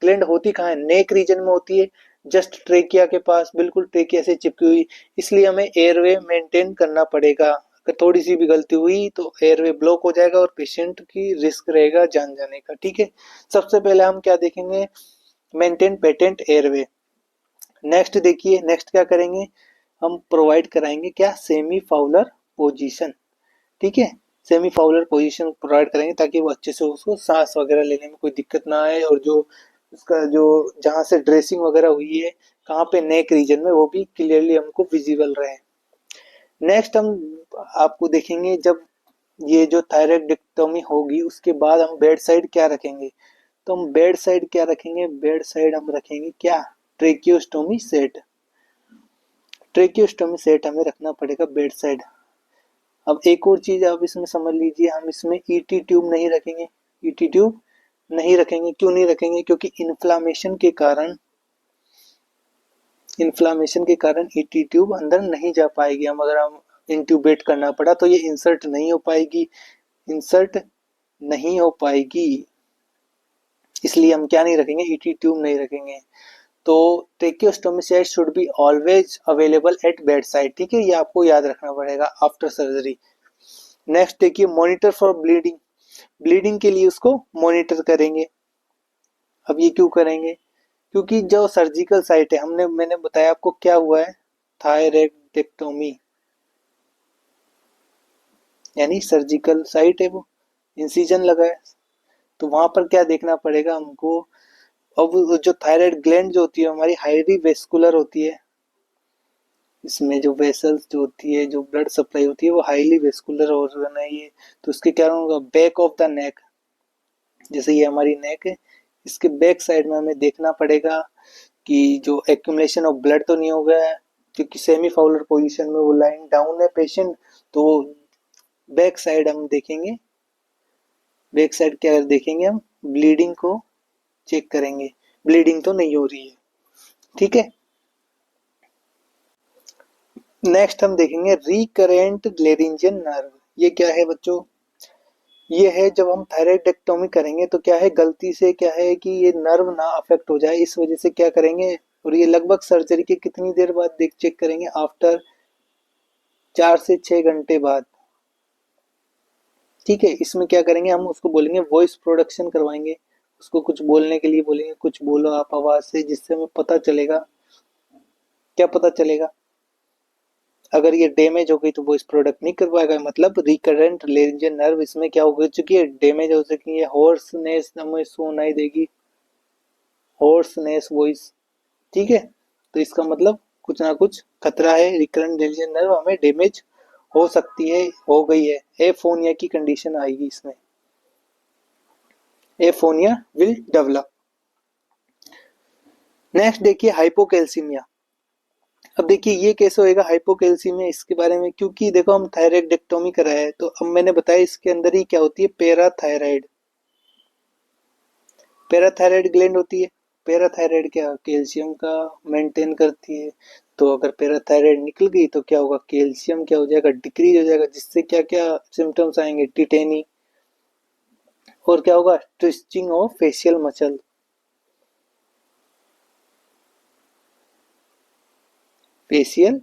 ग्लैंड होती कहाँ है, नेक रीजन में होती है, जस्ट ट्रेकिया के पास, बिल्कुल ट्रेकिया से चिपकी हुई, इसलिए हमें एयरवे मेंटेन करना पड़ेगा। अगर थोड़ी सी भी गलती हुई तो एयरवे ब्लॉक हो जाएगा और पेशेंट की रिस्क रहेगा जान जाने का, ठीक है। सबसे पहले हम क्या देखेंगे, मेंटेन पेटेंट एयरवे। नेक्स्ट देखिए, नेक्स्ट क्या करेंगे, हम प्रोवाइड कराएंगे क्या, सेमी फाउलर पोजीशन, ठीक है। सेमी फाउलर पोजीशन प्रोवाइड करेंगे ताकि वो अच्छे से उसको सांस वगैरह लेने में कोई दिक्कत ना आए, और जो उसका जो जहाँ से ड्रेसिंग वगैरह हुई है कहाँ पे, नेक रीजन में, वो भी क्लियरली हमको विजिबल रहे। नेक्स्ट हम आपको देखेंगे, जब ये जो थायरॉइडेक्टोमी होगी उसके बाद हम बेड साइड क्या रखेंगे, तो हम बेड साइड क्या रखेंगे, बेड साइड हम रखेंगे क्या, ट्रेकियोस्टोमी सेट। ट्रेकियोस्टोमी सेट हमें रखना पड़ेगा बेड साइड। अब एक और चीज आप इसमें समझ लीजिए, हम इसमें ईटी ट्यूब नहीं रखेंगे। ईटी ट्यूब नहीं रखेंगे, क्यों नहीं रखेंगे, क्योंकि इन्फ्लामेशन के कारण ईटी ट्यूब अंदर नहीं जा पाएगी। हम अगर हम इंट्यूबेट करना पड़ा तो ये इंसर्ट नहीं हो पाएगी, इंसर्ट नहीं हो पाएगी, इसलिए हम क्या नहीं रखेंगे, ईटी ट्यूब नहीं रखेंगे। तो tracheostomy set should be always available at bed side, ठीक है, ये आपको याद रखना पड़ेगा आफ्टर सर्जरी। नेक्स्ट देखिए, मॉनिटर फॉर ब्लीडिंग, ब्लीडिंग के लिए उसको मॉनिटर करेंगे। अब ये क्यों करेंगे, क्योंकि जो सर्जिकल साइट है, मैंने बताया आपको क्या हुआ है, थायरॉइडेक्टोमी, यानी सर्जिकल साइट है वो, इंसिजन लगा है, तो वहां पर क्या देखना पड़ेगा हमको। अब जो थायराइड ग्लैंड जो होती है हमारी हाईली वेस्कुलर होती है, इसमें जो वेसल्स जो होती है, जो ब्लड सप्लाई होती है वो हाईली वेस्कुलर ऑर्गन है ये, तो उसके क्या होगा, बैक ऑफ द नेक, जैसे ये हमारी नेक है, इसके बैक साइड में हमें देखना पड़ेगा कि जो एक्यूमुलेशन ऑफ ब्लड तो नहीं हो गया है, क्योंकि सेमी फाउलर पोजीशन में वो लाइन डाउन है पेशेंट, तो बैक साइड हम देखेंगे, बैक साइड क्या देखेंगे, हम ब्लीडिंग को चेक करेंगे, ब्लीडिंग तो नहीं हो रही है, ठीक है। नेक्स्ट हम देखेंगे रिकरेंट ग्लेरिंजियन नर्व, ये क्या है बच्चों, ये है जब हम थायराइडेक्टोमी करेंगे तो क्या है, गलती से क्या है कि ये नर्व ना अफेक्ट हो जाए, इस वजह से क्या करेंगे, और ये लगभग सर्जरी के कितनी देर बाद देख चेक करेंगे, आफ्टर 4 से 6 घंटे बाद, ठीक है। इसमें क्या करेंगे, हम उसको बोलेंगे वॉइस प्रोडक्शन करवाएंगे, उसको कुछ बोलने के लिए बोलेंगे, कुछ बोलो आप आवाज से, जिससे हमें पता चलेगा क्या पता चलेगा? अगर ये डैमेज हो गई तो वो इस प्रोडक्ट नहीं कर पाएगा, मतलब रिकरेंट लेरिंजियल नर्व इसमें क्या हो चुकी है, डैमेज हो चुकी है, होर्सनेस हमें सुनाई देगी, होर्सनेस वॉइस। ठीक है, तो इसका मतलब कुछ ना कुछ खतरा है, रिकरेंट लेरिंजियल नर्व हमें डैमेज हो सकती है, हो गई है, एफोनिया की कंडीशन आएगी इसमें, एफोनिया विल डेवलप। नेक्स्ट देखिए हाइपोकैल्सीमिया। अब देखिए ये कैसे होएगा हाइपोकैल्सीमिया, इसके बारे में, क्योंकि देखो हम थायराइडेक्टोमी कराया है, तो अब मैंने बताया इसके अंदर ही क्या होती है, पैराथायराइड, पैराथायराइड ग्लैंड होती है। पैराथायराइड क्या कैल्शियम का मेंटेन करती है, तो अगर पैराथायराइड निकल गई तो क्या होगा, कैल्शियम क्या हो जाएगा, डिक्रीज हो जाएगा, जिससे क्या क्या सिम्टम्स आएंगे, टिटेनी, और क्या होगा, twisting of facial muscle, facial.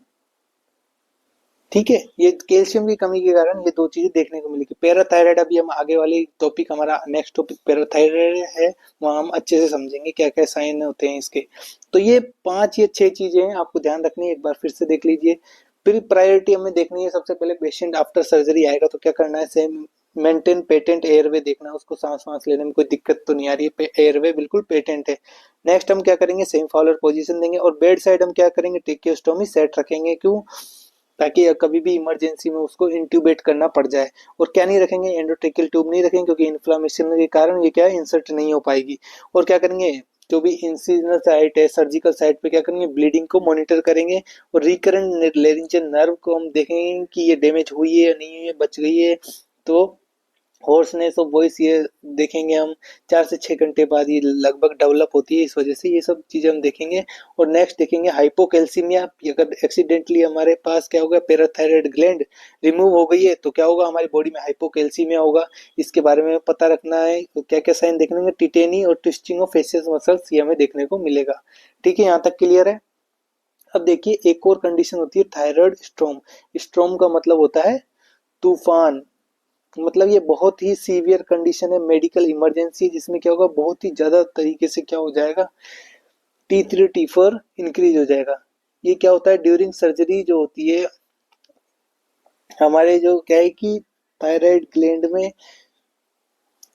ठीक है, ये कैल्शियम की कमी के कारण ये दो चीजें देखने को मिलेगी। पैराथायराइड, अभी हम आगे वाली टॉपिक, हमारा नेक्स्ट टॉपिक पैराथायराइड है, वहाँ हम अच्छे से समझेंगे क्या क्या साइन होते हैं इसके। तो ये 5 या 6 चीजें हैं, आपको ध्यान रखनी है, एक बार फिर से देख लीजिए। फिर प्रायोरिटी हमें देखनी है, सबसे पहले पेशेंट आफ्टर सर्जरी आएगा तो क्या करना है, सेम मेंटेन पेटेंट एयरवे देखना है, उसको सांस वांस लेने में कोई दिक्कत तो नहीं आ रही है, एयरवे बिल्कुल पेटेंट है। नेक्स्ट हम क्या करेंगे, सेम फॉलोअर पोजीशन देंगे, और बेड साइड हम क्या करेंगे, टेकियोस्टोमी सेट रखेंगे, क्यों, ताकि कभी भी इमरजेंसी में उसको इंट्यूबेट करना पड़ जाए। और क्या नहीं रखेंगे, एंडोट्रेकियल ट्यूब नहीं रखेंगे, क्योंकि इन्फ्लामेशन के कारण ये क्या है, इंसर्ट नहीं हो पाएगी। और क्या करेंगे, जो भी इंसिजनल साइट है, सर्जिकल साइट पे क्या करेंगे, ब्लीडिंग को मॉनिटर करेंगे, और रिकरेंट लेरिंजियल नर्व को हम देखेंगे कि ये डैमेज हुई है या नहीं हुई है, बच गई है, तो होर्सनेस ऑफ वॉइस ये देखेंगे हम 4 से 6 घंटे बाद, ये लगभग डेवलप होती है, इस वजह से ये सब चीजें हम देखेंगे। और नेक्स्ट देखेंगे हाइपोकैल्सीमिया, अगर एक्सीडेंटली हमारे पास क्या होगा, पैराथायराइड ग्लैंड रिमूव हो गई है तो क्या होगा, हमारी बॉडी में हाइपोकैल्सीमिया होगा, इसके बारे में पता रखना है। तो क्या क्या साइन देखने को, टिटेनी और ट्विस्टिंग ऑफ फेशियल मसल्स ये हमें देखने को मिलेगा। ठीक है, यहाँ तक क्लियर है? अब देखिए एक और कंडीशन होती है थायराइड स्ट्रोम। स्ट्रोम का मतलब होता है तूफान, मतलब ये बहुत ही सीवियर कंडीशन है, मेडिकल इमरजेंसी, जिसमें क्या होगा, बहुत ही ज्यादा तरीके से क्या हो जाएगा, T3 T4 इंक्रीज हो जाएगा। ये क्या होता है, ड्यूरिंग सर्जरी जो होती है, हमारे जो क्या है कि थायराइड ग्लैंड में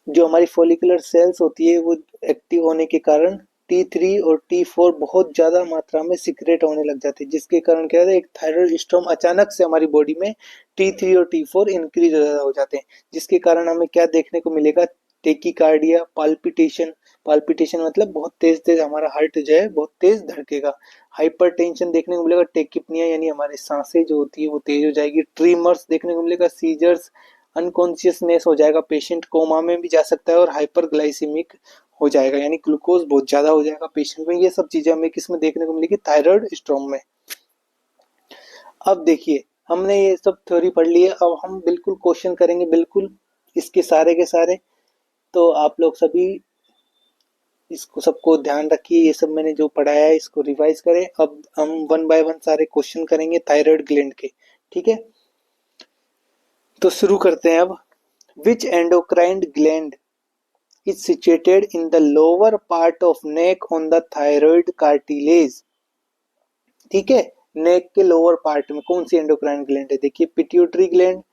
जो हमारी फॉलिकुलर सेल्स होती है वो एक्टिव होने के कारण T3 और T4 बहुत ज्यादा मात्रा में सिक्रेट होने लग जाते हैं, जिसके कारण क्या है, एक थायराइड स्टोम अचानक से हमारी बॉडी में T3 और T4 इंक्रीज हो जाते हैं, जिसके कारण हमें क्या देखने को मिलेगा, टेकिकार्डिया, पाल्पिटेशन, पाल्पिटेशन मतलब बहुत तेज तेज हमारा हार्ट जो है बहुत तेज धड़केगा, हाइपरटेंशन देखने को मिलेगा, टेकिपनिया यानी हमारी सांसें जो होती है वो तेज हो जाएगी, ट्रीमर्स देखने को मिलेगा, सीजर्स, अनकॉन्शियसनेस हो जाएगा, पेशेंट कोमा में भी जा सकता है, और हाइपरग्लाइसीमिक हो जाएगा, यानी ग्लूकोज बहुत ज्यादा हो जाएगा पेशेंट में। ये सब चीजें हमें किस में देखने को मिलेगी, थायराइड स्ट्रोम में। अब देखिए हमने ये सब थ्योरी पढ़ ली है, अब हम बिल्कुल क्वेश्चन करेंगे, बिल्कुल इसके सारे के सारे। तो आप लोग सभी इसको सबको ध्यान रखिए, ये सब मैंने जो पढ़ाया है इसको रिवाइज करें। अब हम वन बाय वन सारे क्वेश्चन करेंगे थायराइड ग्लैंड के। ठीक है, तो शुरू करते हैं अब। Which endocrine gland is situated in the lower part of neck on the thyroid cartilage। ठीक है, नेक के लोअर पार्ट में कौन सी एंडोक्राइन ग्लैंड है, देखिए pituitary gland,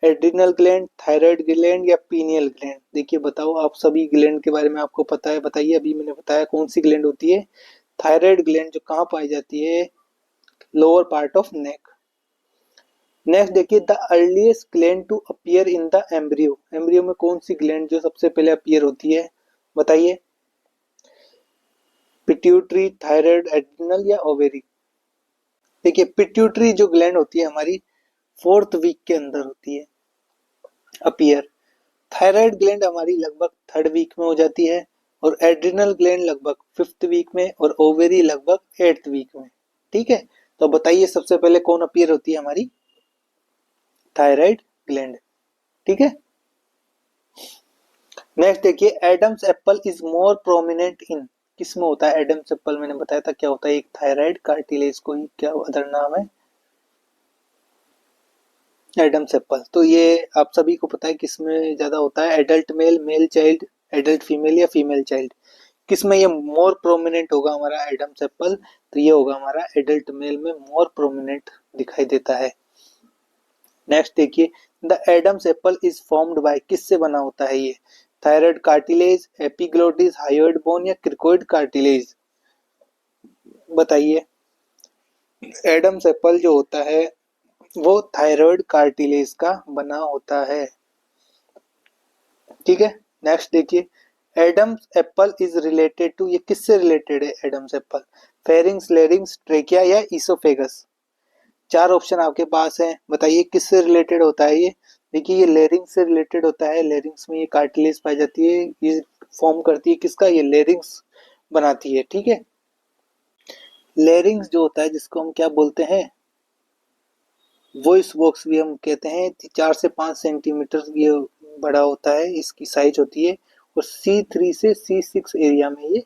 adrenal gland, thyroid gland या पीनियल ग्लैंड। देखिए बताओ, आप सभी ग्लैंड के बारे में आपको पता है, बताइए, अभी मैंने बताया कौन सी ग्लैंड होती है, थायराइड ग्लैंड, जो कहाँ पाई जाती है, lower part of neck. Next देखिए, the earliest gland to appear in the embryo, embryo में कौन सी ग्लैंड जो सबसे पहले अपीयर होती है, बताइए, पिट्यूटरी, थायराइड, एड्रिनल या ओवेरी। देखिए पिट्यूटरी जो ग्लैंड होती है हमारी 4th वीक के अंदर होती है अपीयर, थायराइड ग्लैंड हमारी लगभग 3rd वीक में हो जाती है, और एड्रिनल ग्लैंड लगभग 5th वीक में, और ओवेरी लगभग 8th वीक में। ठीक है, तो बताइए सबसे पहले कौन अपीयर होती है हमारी, थायराइड ग्लैंड। ठीक है, नेक्स्ट देखिए, Adam's apple is more prominent in, किसमें होता है एडम्स एप्पल, मैंने बताया था क्या होता है, एक थायराइड कार्टिलेज को ही क्या अदर नाम है, एडम्स एप्पल। तो ये आप सभी को पता है किसमें ज्यादा होता है, adult mail, male child, adult female या फीमेल चाइल्ड, किसमें ये मोर प्रोमिनेंट होगा हमारा एडम्स एप्पल, तो ये होगा हमारा एडल्ट मेल में मोर प्रोमिनेंट दिखाई देता है। नेक्स्ट देखिए, the Adams apple is formed by, किससे बना होता है ये? Thyroid cartilage, epiglottis, hyoid bone या क्रिकोइड कार्टिलेज? बताइए। एडम्स एप्पल जो होता है वो थायराइड कार्टिलेज का बना होता है। ठीक है, नेक्स्ट देखिए, Adam's apple is related to, ये किससे रिलेटेड है Adam's apple? Pharynx, larynx, trachea या इसोफेगस? चार ऑप्शन आपके पास है, बताइए किससे रिलेटेड होता है ये? देखिए ये लेरिंग्स से रिलेटेड होता है, लेरिंग्स में ये कार्टिलेज पाई जाती है, ये फॉर्म करती है किसका? ये लेरिंग्स बनाती है। ठीक है, लेरिंग्स जो होता है जिसको हम क्या बोलते हैं? वॉइस बॉक्स भी हम कहते हैं। 4 से 5 सेंटीमीटर ये बड़ा होता है, इसकी साइज होती है, और C3 से C6 एरिया में ये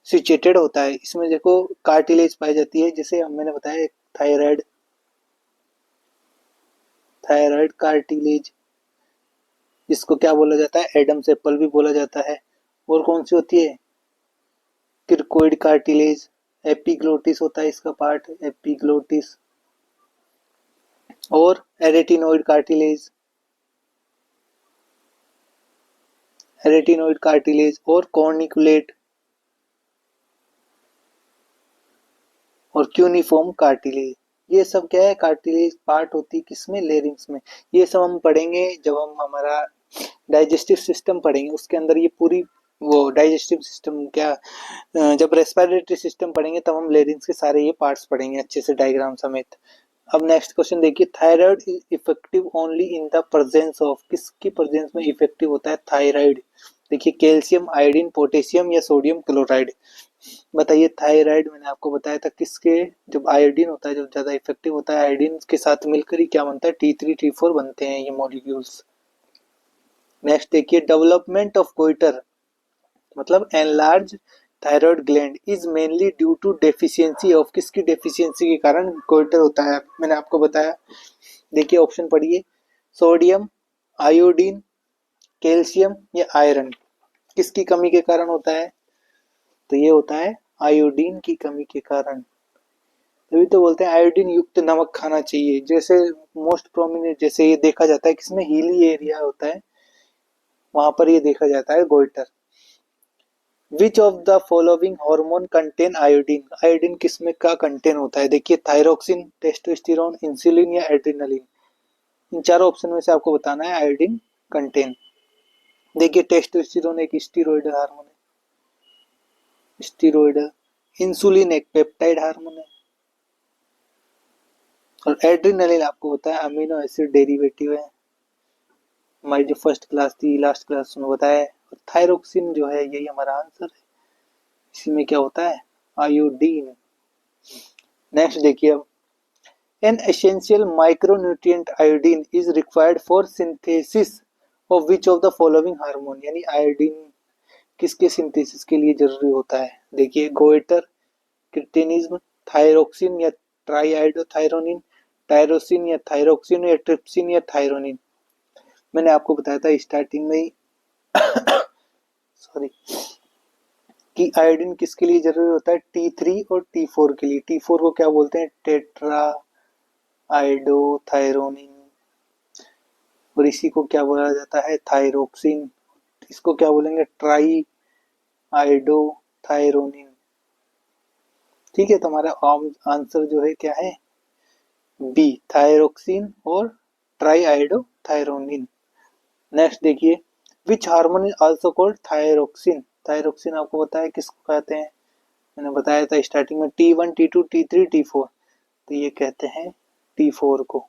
सिचुएटेड होता है। इसमें देखो कार्टिलेज पाई जाती है, जैसे मैंने बताया थायराइड, थायराइड कार्टिलेज, जिसको क्या बोला जाता है? एडम्स एप्पल भी बोला जाता है। और कौन सी होती है? क्रिकोइड कार्टिलेज, एपिग्लोटिस होता है इसका पार्ट, एपिग्लोटिस, और एरेटिनोइड कार्टिलेज, एरेटिनोइड कार्टिलेज, और कॉर्निकुलेट और क्यूनिफॉर्म कार्टिलेज। ये सब क्या है? कार्टिलेज पार्ट होती है किसमें? लेरिंग्स में। ये सब हम पढ़ेंगे जब हम हमारा डाइजेस्टिव सिस्टम पढ़ेंगे, उसके अंदर ये पूरी वो डाइजेस्टिव सिस्टम क्या, जब रेस्पिरेटरी सिस्टम पढ़ेंगे तब हम लेरिंग्स के सारे ये पार्ट्स पढ़ेंगे अच्छे से डायग्राम समेत। अब नेक्स्ट क्वेश्चन देखिए, thyroid is effective only in the presence of, किसकी प्रेजेंस में इफेक्टिव होता है थायराइड? देखिए कैल्शियम, आयोडीन, पोटेशियम या सोडियम क्लोराइड? बताइए। थायराइड मैंने आपको बताया था किसके, जब आयोडीन होता है जब ज्यादा इफेक्टिव होता है, आयोडीन के साथ मिलकर ही क्या बनता है? T3 T4 बनते हैं ये मॉलिक्यूल्स। नेक्स्ट देखिए, डेवलपमेंट ऑफ गोइटर मतलब enlarge thyroid gland is mainly due to deficiency of, किसकी डेफिशिएंसी के कारण गोइटर होता है? मैंने आपको बताया। देखिए ऑप्शन पढ़िए, सोडियम, आयोडीन, कैल्शियम या आयरन? किसकी कमी के कारण होता है? तो ये होता है आयोडीन की कमी के कारण। तभी तो बोलते हैं आयोडीन युक्त नमक खाना चाहिए। जैसे मोस्ट प्रोमिनेंट जैसे ये देखा जाता है किसमें? हीली एरिया होता है, वहां पर ये देखा जाता है goitre. Which of the following hormone contain iodine? Iodine किसमें का कंटेन होता है? देखिए थायरोक्सिन, टेस्टोस्टेरोन, इंसुलिन या एड्रेनलिन? इन चारों ऑप्शन में से आपको बताना है आयोडीन कंटेन। देखिए टेस्टोस्टेरोन एक स्टीरॉयड हार्मोन है, स्टीरॉयड। इंसुलिन एक पेप्टाइड हार्मोन है, और एड्रेनलिन आपको होता है अमीनो एसिड डेरिवेटिव है। हमारी जो फर्स्ट क्लास थी, लास्ट क्लास में बताया है। और थायरोक्सिन जो है यही हमारा आंसर है, इसी में क्या होता है? आयोडीन। नेक्स्ट देखिए, अब an essential micronutrient iodine is required for synthesis of which of the following hormone? यानी आयोडीन किसके सिंथेसिस के लिए जरूरी होता है? देखिए गोइटर, क्रिटिनिज्म, थायरोक्सिन या ट्राईआइडोथायरोनिन, टायरोसिन या थायरोक्सिन या ट्रिप्सिन या थायरोनिन? मैंने आपको बताया था स्टार्टिंग में ही सॉरी, कि आयोडीन किसके लिए जरूरी होता है? T3 और T4 के लिए। T4 को क्या बोलते हैं? Tetra iodothyronine. और इसी को क्या बोला जाता है? थायरोक्सिन। इसको क्या बोलेंगे? Try iodothyronine. ठीक है, तो हमारा आंसर जो है क्या है? बी, थायरोक्सिन और ट्राई आइडोथायरोनिन। नेक्स्ट देखिए, which hormone is also called thyroxine? Thyroxine आपको पता है किसको कहते हैं? मैंने बताया था स्टार्टिंग में, T1 T2 T3 T4, तो ये कहते हैं T4 को।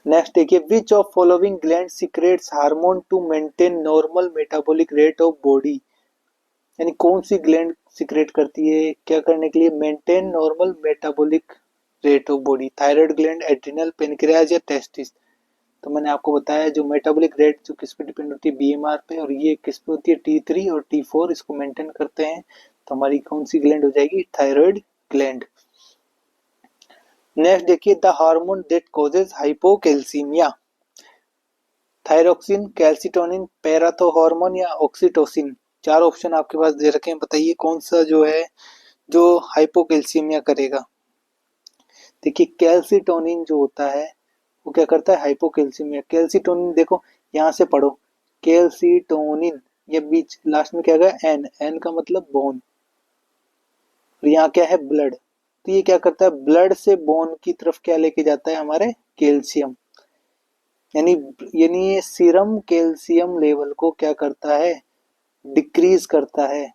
नेक्स्ट देखिए, which of following gland secretes hormone to maintain normal metabolic rate of body? यानी कौन सी ग्लैंड सीक्रेट करती है क्या करने के लिए? Maintain normal metabolic rate of body. Thyroid gland, adrenal, pancreas या टेस्टिस? तो मैंने आपको बताया जो मेटाबॉलिक रेट जो किस पे डिपेंड होती है? बीएमआर पे, और ये किस पे होती है? T3 और T4 इसको मेंटेन करते हैं। तो हमारी कौन सी ग्लैंड हो जाएगी? Thyroid gland. नेक्स्ट देखिए, the hormone that causes hypocalcemia? Thyroxine, calcitonin, parathormone या ऑक्सीटोसिन? चार ऑप्शन आपके पास दे रखे हैं, बताइए कौन सा जो है जो हाइपोकैल्सीमिया करेगा। देखिए कैल्सिटोनिन जो होता है वो क्या करता है, हाइपोकैल्सीमिया। कैल्सिटोनिन देखो यहाँ से पढ़ो, कैल्सिटोनिन, ये बीच लास्ट में क्या गया, एन, एन का मतलब बोन, और यहाँ क्या है, ब्लड। तो ये क्या करता है, ब्लड से बोन की तरफ क्या लेके जाता है, हमारे कैल्शियम, यानी यानी ये सीरम कैल्शियम लेवल को क्या करता है, डिक्रीज करता है।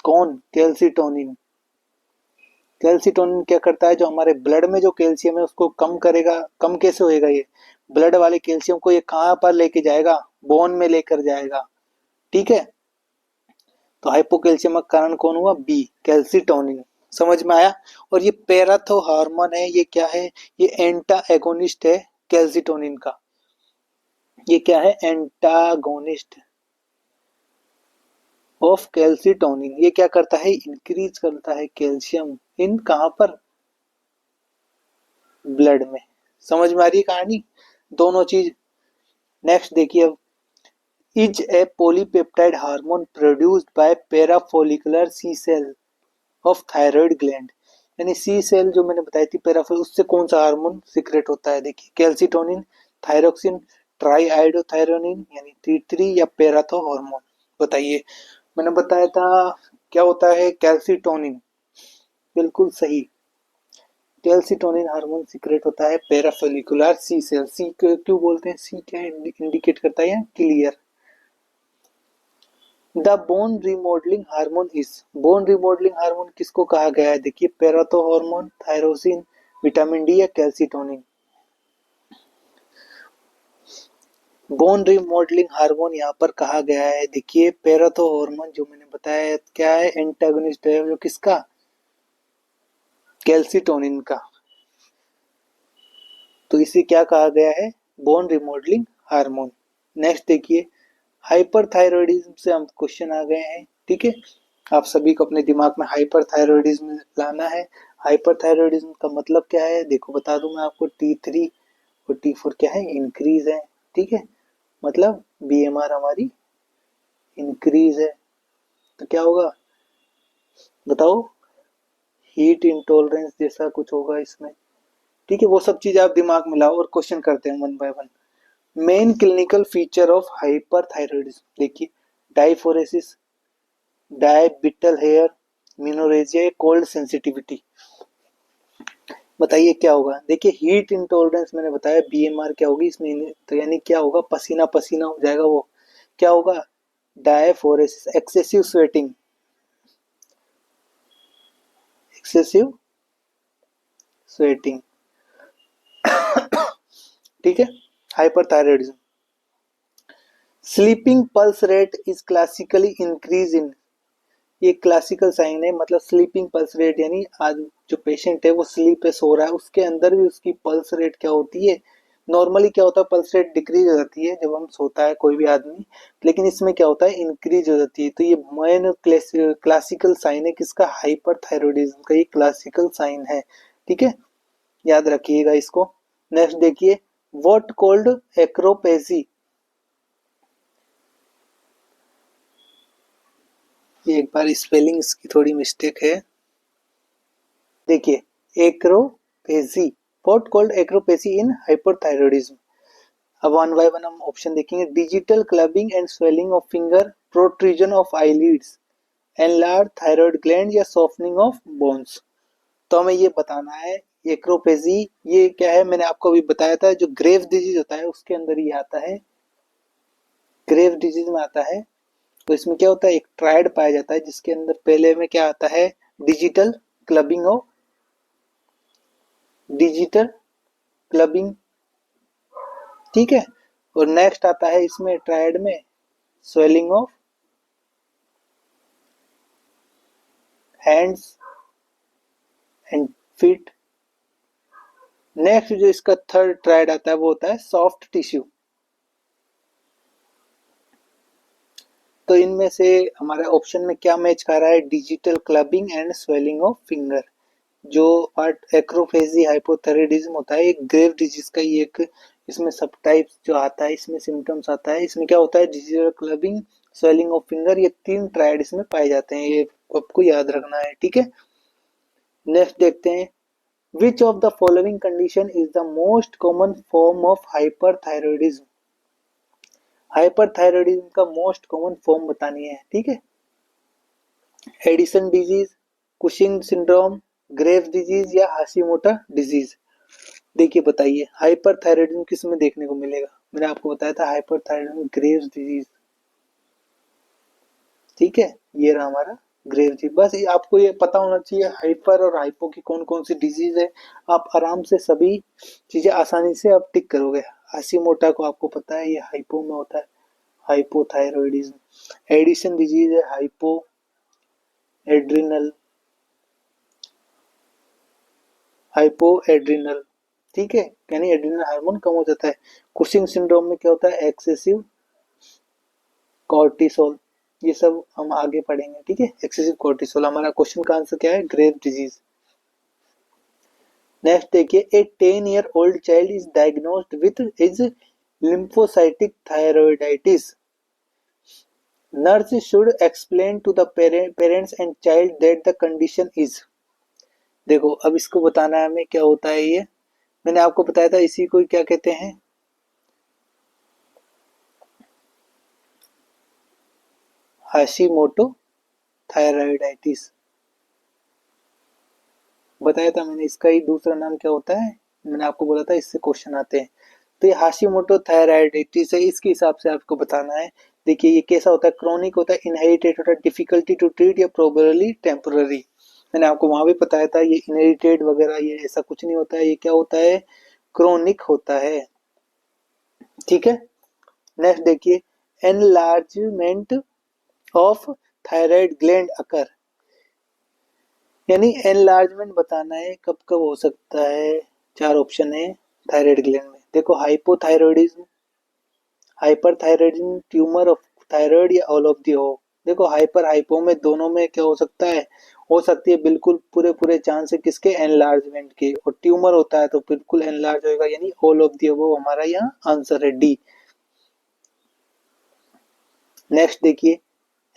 कौन, कैल्सिटोनिन। कैल्सिटोनिन क्या करता है, जो हमारे ब्लड में जो कैल्शियम है उसको कम करेगा। कम कैसे होएगा, ये ब्लड वाले कैल्शियम को ये कहाँ पर लेके जाएगा, बोन में लेकर जाएगा। ठीक है, तो हाइपोकैल्शियम का कारण कौन हुआ, बी, कैल्सिटोनिन। समझ में आया। और ये पैराथो हार्मोन है, ये क्या है, ये एंटा एगोनिस्ट है कैल्सिटोनिन का। ये क्या है, एंटागोनिस्ट ऑफ कैल्सिटोनिन। ये क्या करता है, इंक्रीज करता है कैल्शियम इन, कहां पर, ब्लड में। समझ में आ रही है कहानी, दोनों चीज। नेक्स्ट देखिए अब, is a polypeptide hormone produced by parafollicular C cell of thyroid gland. यानी सी सेल जो मैंने बताई थी पैराफोल, उससे कौन सा हार्मोन सीक्रेट होता है, देखिए कैल्सिटोनिन, थायरोक्सिन, ट्राई आइडोथायरोनिन यानी T3 या पैराथो हार्मोन। बताइए, मैंने बताया था क्या होता है, कैल्सिटोनिन, बिल्कुल सही। कैल्सिटोनिन हार्मोन सीक्रेट होता है पैराफोलिकुलर सी सेल। सी क्यों बोलते हैं, सी क्या इंडिकेट करता है, clear. The bone remodelling hormone is, bone remodelling hormone किसको कहा गया है, देखिए पैराथो हार्मोन, थायरोसिन, विटामिन डी या कैल्सिटोनिन। बोन रिमॉडलिंग हार्मोन यहाँ पर कहा गया है, देखिए पैराथो हार्मोन, जो मैंने बताया क्या है, एंटागोनिस्ट है जो किसका, कैल्सिटोनिन का। तो इसे क्या कहा गया है, बोन रिमॉडलिंग हार्मोन। नेक्स्ट देखिए, हाइपरथायरॉयडिज्म से हम क्वेश्चन आ गए हैं। ठीक है, आप सभी को अपने दिमाग में हाइपरथायरॉयडिज्म लाना है। हाइपरथायरॉयडिज्म का मतलब क्या है, देखो बता दूं मैं आपको, T3 और T4 क्या है, इंक्रीज है। ठीक है, मतलब बीएमआर हमारी इंक्रीज है, तो क्या होगा बताओ, हीट इंटॉलरेंस जैसा कुछ होगा इसमें। ठीक है, वो सब चीज आप दिमाग में लाओ और क्वेश्चन करते हैं one by one. Main clinical feature of hyperthyroidism, देखिए डायफोरेसिस, डायबिटल हेयर, मिनोरेजिया, कोल्ड सेंसिटिविटी। बताइए क्या होगा, देखिए हीट इंटॉलरेंस मैंने बताया, बीएमआर क्या होगी इसमें, तो यानी क्या होगा, पसीना पसीना हो जाएगा, वो क्या होगा, diaphoresis, excessive sweating, excessive sweating. ठीक है, hyperthyroidism. Sleeping pulse rate is classically increase in, ये क्लासिकल साइन है, मतलब स्लीपिंग पल्स रेट, यानी आज जो पेशेंट है वो स्लीप पे सो रहा है, उसके अंदर भी उसकी पल्स रेट क्या होती है, नॉर्मली क्या होता है, पल्स रेट डिक्रीज हो जाती है जब हम सोता है कोई भी आदमी, लेकिन इसमें क्या होता है, इंक्रीज हो जाती है। तो ये मेन क्लासिकल साइन है किसका, हाइपरथायरॉयडिज्म का, ये क्लासिकल साइन है। ठीक है, याद रखिएगा इसको। नेक्स्ट देखिए, व्हाट कॉल्ड एक्रोपेसी, ये एक बार स्पेलिंग इसकी थोड़ी मिस्टेक है। देखिए एक्रोपेसी, व्हाट कॉल्ड एक्रोपेसी इन हाइपरथायरॉयडिज्म। अब वन बाय वन हम ऑप्शन देखेंगे, digital clubbing and swelling of finger, protrusion of eyelids, enlarge thyroid gland या सॉफ्टनिंग ऑफ बोन्स। तो हमें ये बताना है एक्रोपेसी ये क्या है, मैंने आपको अभी बताया था, जो ग्रेव डिजीज होता है उसके अंदर ये आता है, ग्रेव डिजीज में आता है। तो इसमें क्या होता है, एक ट्रायड पाया जाता है जिसके अंदर पहले में क्या आता है, digital clubbing of, digital clubbing. ठीक है, और नेक्स्ट आता है इसमें ट्रायड में swelling of hands and feet. Next जो इसका थर्ड ट्रायड आता है वो होता है सॉफ्ट टिश्यू। तो इनमें से हमारे ऑप्शन में क्या मैच कर रहा है, digital clubbing and swelling of finger. जो पार्ट एक्रोफेजी हाइपोथायरॉयडिज्म होता है, एक ग्रेव डिजीज का ही एक, इसमें सब टाइप्स जो आता है, इसमें सिम्टम्स आता है, इसमें क्या होता है, digital clubbing swelling of finger, ये 3 ट्रायड इसमें पाए जाते हैं, ये आपको याद रखना है, ठीक है। नेक्स्ट देखते हैं, विच of the following condition is the most common form of hyperthyroidism. Hyperthyroidism का मोस्ट कॉमन फॉर्म बतानी है, ठीक है। Addison disease, Cushing syndrome, Graves disease या हाशिमोटो डिजीज। देखिए बताइए हाइपरथायरॉयडिज्म किस में देखने को मिलेगा। मैंने आपको बताया था हाइपरथायरॉयडिज्म ग्रेव्स डिजीज, ठीक है, ये रहा हमारा ग्रेव्स डिजीज। बस ये आपको ये पता होना चाहिए हाइपर और हाइपो की कौन कौन सी डिजीज है, आप आराम से सभी चीजें आसानी से आप टिक करोगे। हाशिमोटो को आपको पता है ये हाइपो में होता है, हाइपोथायरॉयडिज्म। एडिसन डिजीज है हाइपो एड्रिनल, हाइपोएड्रिनल, ठीक है, यानी एड्रिनल हार्मोन कम हो जाता है। कुशिंग सिंड्रोम में क्या होता है, एक्सेसिव कॉर्टिसोल, ये सब हम आगे पढ़ेंगे, ठीक है। एक्सेसिव कॉर्टिसोल, हमारा क्वेश्चन का आंसर क्या है, ग्रेव डिजीज। नेक्स्ट देखिए, a 10 year old child is diagnosed with is lymphocytic thyroiditis, nurse should explain to the parents and child that the condition is. देखो अब इसको बताना है हमें क्या होता है ये, मैंने आपको बताया था इसी को क्या कहते हैं, हाशिमोटो थायराइडाइटिस, बताया था मैंने। इसका ही दूसरा नाम क्या होता है, मैंने आपको बोला था इससे क्वेश्चन आते हैं। तो ये हाशिमोटो थायराइडाइटिस है, इसके हिसाब से आपको बताना है। देखिए ये कैसा होता है, क्रॉनिक होता है, इनहेरिटेड होता है, डिफिकल्टी टू ट्रीट या प्रोबेबली टेम्पररी। मैंने आपको वहां भी बताया था ये इनहेरिटेड वगैरह ये ऐसा कुछ नहीं होता है, ये क्या होता है, क्रॉनिक होता है, ठीक है। नेक्स्ट देखिए, एनलार्जमेंट ऑफ थायराइड ग्लैंड अकर, यानी एनलार्जमेंट बताना है कब कब हो सकता है। 4 ऑप्शन है थायराइड ग्लैंड में, देखो hypothyroidism, hyperthyroidism, tumour of thyroid या ऑल ऑफ दी हो। देखो हाइपर हाइपो में दोनों में क्या हो सकता है, हो सकती है बिल्कुल पूरे पूरे चांस है किसके, एनलार्जमेंट के, और ट्यूमर होता है तो बिल्कुल एनलार्ज होगा, यानी ऑल ऑफ दी अबव हमारा यहाँ आंसर है डी। नेक्स्ट देखिए,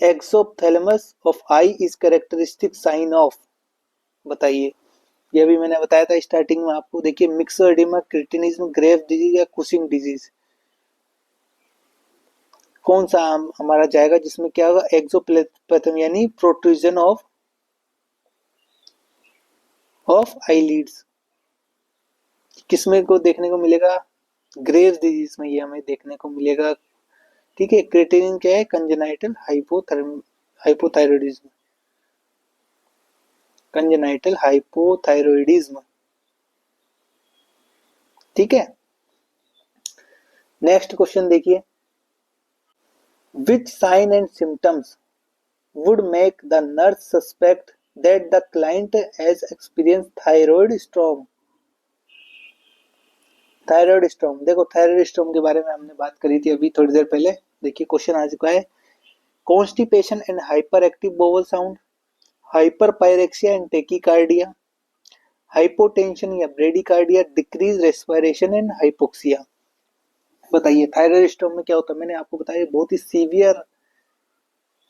exophthalmos of eye is characteristic sign of, बताइए। ये भी मैंने बताया था स्टार्टिंग में आपको, देखिए मिक्सोएडिमा, क्रिटिनिज्म, ग्रेव डिजीज या कुशिंग डिजीज, कौन सा हमारा जाएगा जिसमें क्या होगा, एक्सोप्थेलम यानी प्रोट्रूजन ऑफ आईलिड्स, किसमें को देखने को मिलेगा, ग्रेव्स डिजीज में ये हमें देखने को मिलेगा, ठीक है। क्रिटिनिन क्या है, कंजेनाइटल हाइपोथायरॉयडिज्म, कंजेनाइटल हाइपोथायरॉयडिज्म, ठीक है। नेक्स्ट क्वेश्चन देखिए, which sign and symptoms would make the nurse suspect that the client has experienced thyroid storm, thyroid storm. देखो थायराइड स्टॉर्म के बारे में हमने बात करी थी अभी थोड़ी देर पहले, देखिए क्वेश्चन आ चुका है, constipation and hyperactive bowel sound, hyperpyrexia and tachycardia, hypotension या bradycardia, decrease respiration and hypoxia. बताइए थायराइड स्टॉर्म में क्या होता है, मैंने आपको बताया बहुत ही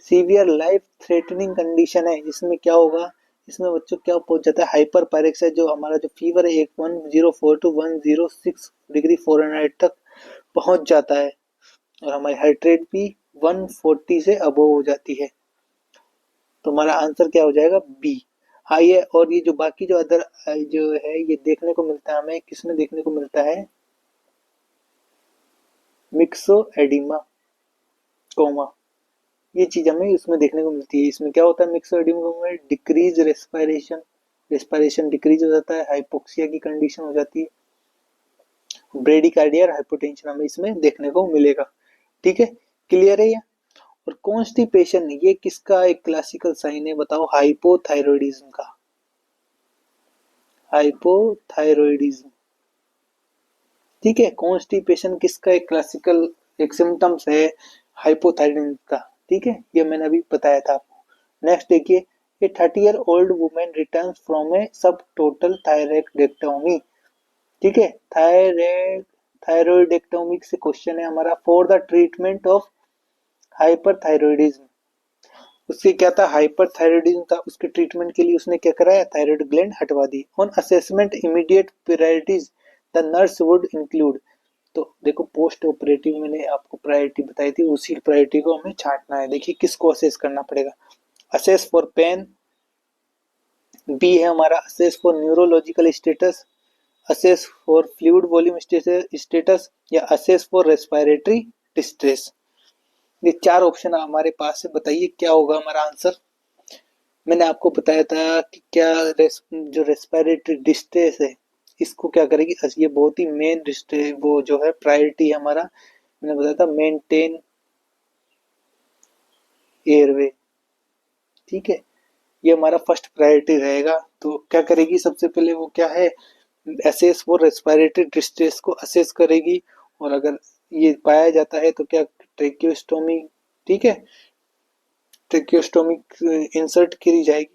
सीवियर लाइफ थ्रेटनिंग कंडीशन है, इसमें क्या होगा, इसमें बच्चों क्या पहुंच जाता है, हाइपर पायरेक्सिया, जो हमारा जो फीवर है 1004 टू 106 डिग्री फ़ारेनहाइट तक पहुंच जाता है, और हमारी हार्ट रेट भी 140 से अबव हो जाती है। तो हमारा आंसर क्या हो जाएगा, बी। हाँ ये और ये जो बाकी जो अदर जो है ये देखने को मिलता है हमें, किसमें देखने को मिलता है, मिक्सो एडिमा कोमा, ये चीज हमें इसमें देखने को मिलती है। इसमें क्या होता है, मिक्सोएडिमा में डिक्रीज रेस्पिरेशन, रेस्पिरेशन डिक्रीज हो जाता है, हाइपोक्सिया की कंडीशन हो जाती है, ब्रेडिकार्डिया और हाइपोटेंशन हमें इसमें देखने को मिलेगा, ठीक है। क्लियर है ये। और कॉन्स्टिपेशन ये किसका एक क्लासिकल साइन है, बताओ, हाइपोथायरॉयडिज्म का, हाइपोथायरॉयडिज्म, ठीक है। कॉन्स्टिपेशन किसका एक क्लासिकल एक सिम्टम्स है, हाइपोथायरॉयडिज्म का, ठीक है, ये मैंने अभी बताया था आपको। नेक्स्ट देखिए, ए 30-year-old वुमेन रिटर्न्स फ्रॉम ए सब टोटल थायरॉइडेक्टोमी, ठीक है। थायरॉइडेक्टोमी से क्वेश्चन है हमारा, for the treatment of hyperthyroidism, उसके क्या था, हाइपरथायरॉयडिज्म था, उसके ट्रीटमेंट के लिए उसने क्या कराया, थायराइड ग्लैंड हटवा दी। On assessment immediate priorities the nurse would include, तो देखो पोस्ट ऑपरेटिव मैंने आपको प्रायोरिटी बताई थी, उसी प्रायोरिटी को हमें छांटना है। देखिए किसको असेस करना पड़ेगा, असेस फॉर पेन, बी है हमारा assess for neurological status, assess for fluid volume status, या असेस फॉर रेस्पिरेटरी डिस्ट्रेस। ये चार ऑप्शन हमारे पास है, बताइए क्या होगा हमारा आंसर। मैंने आपको बताया था कि क्या जो रेस्पिरेटरी डिस्ट्रेस है इसको क्या करेगी, ये बहुत ही मेन वो जो है प्रायोरिटी है हमारा, मैंने बताया था मेंटेन एयरवे, ठीक है, ये हमारा फर्स्ट प्रायोरिटी रहेगा। तो क्या करेगी सबसे पहले, वो क्या है, असेस फॉर रेस्पिरेटरी डिस्ट्रेस को असेस करेगी, और अगर ये पाया जाता है तो क्या, ट्रेकियोस्टोमी, ठीक है, ट्रेकियोस्टोमी इंसर्ट करी जाएगी।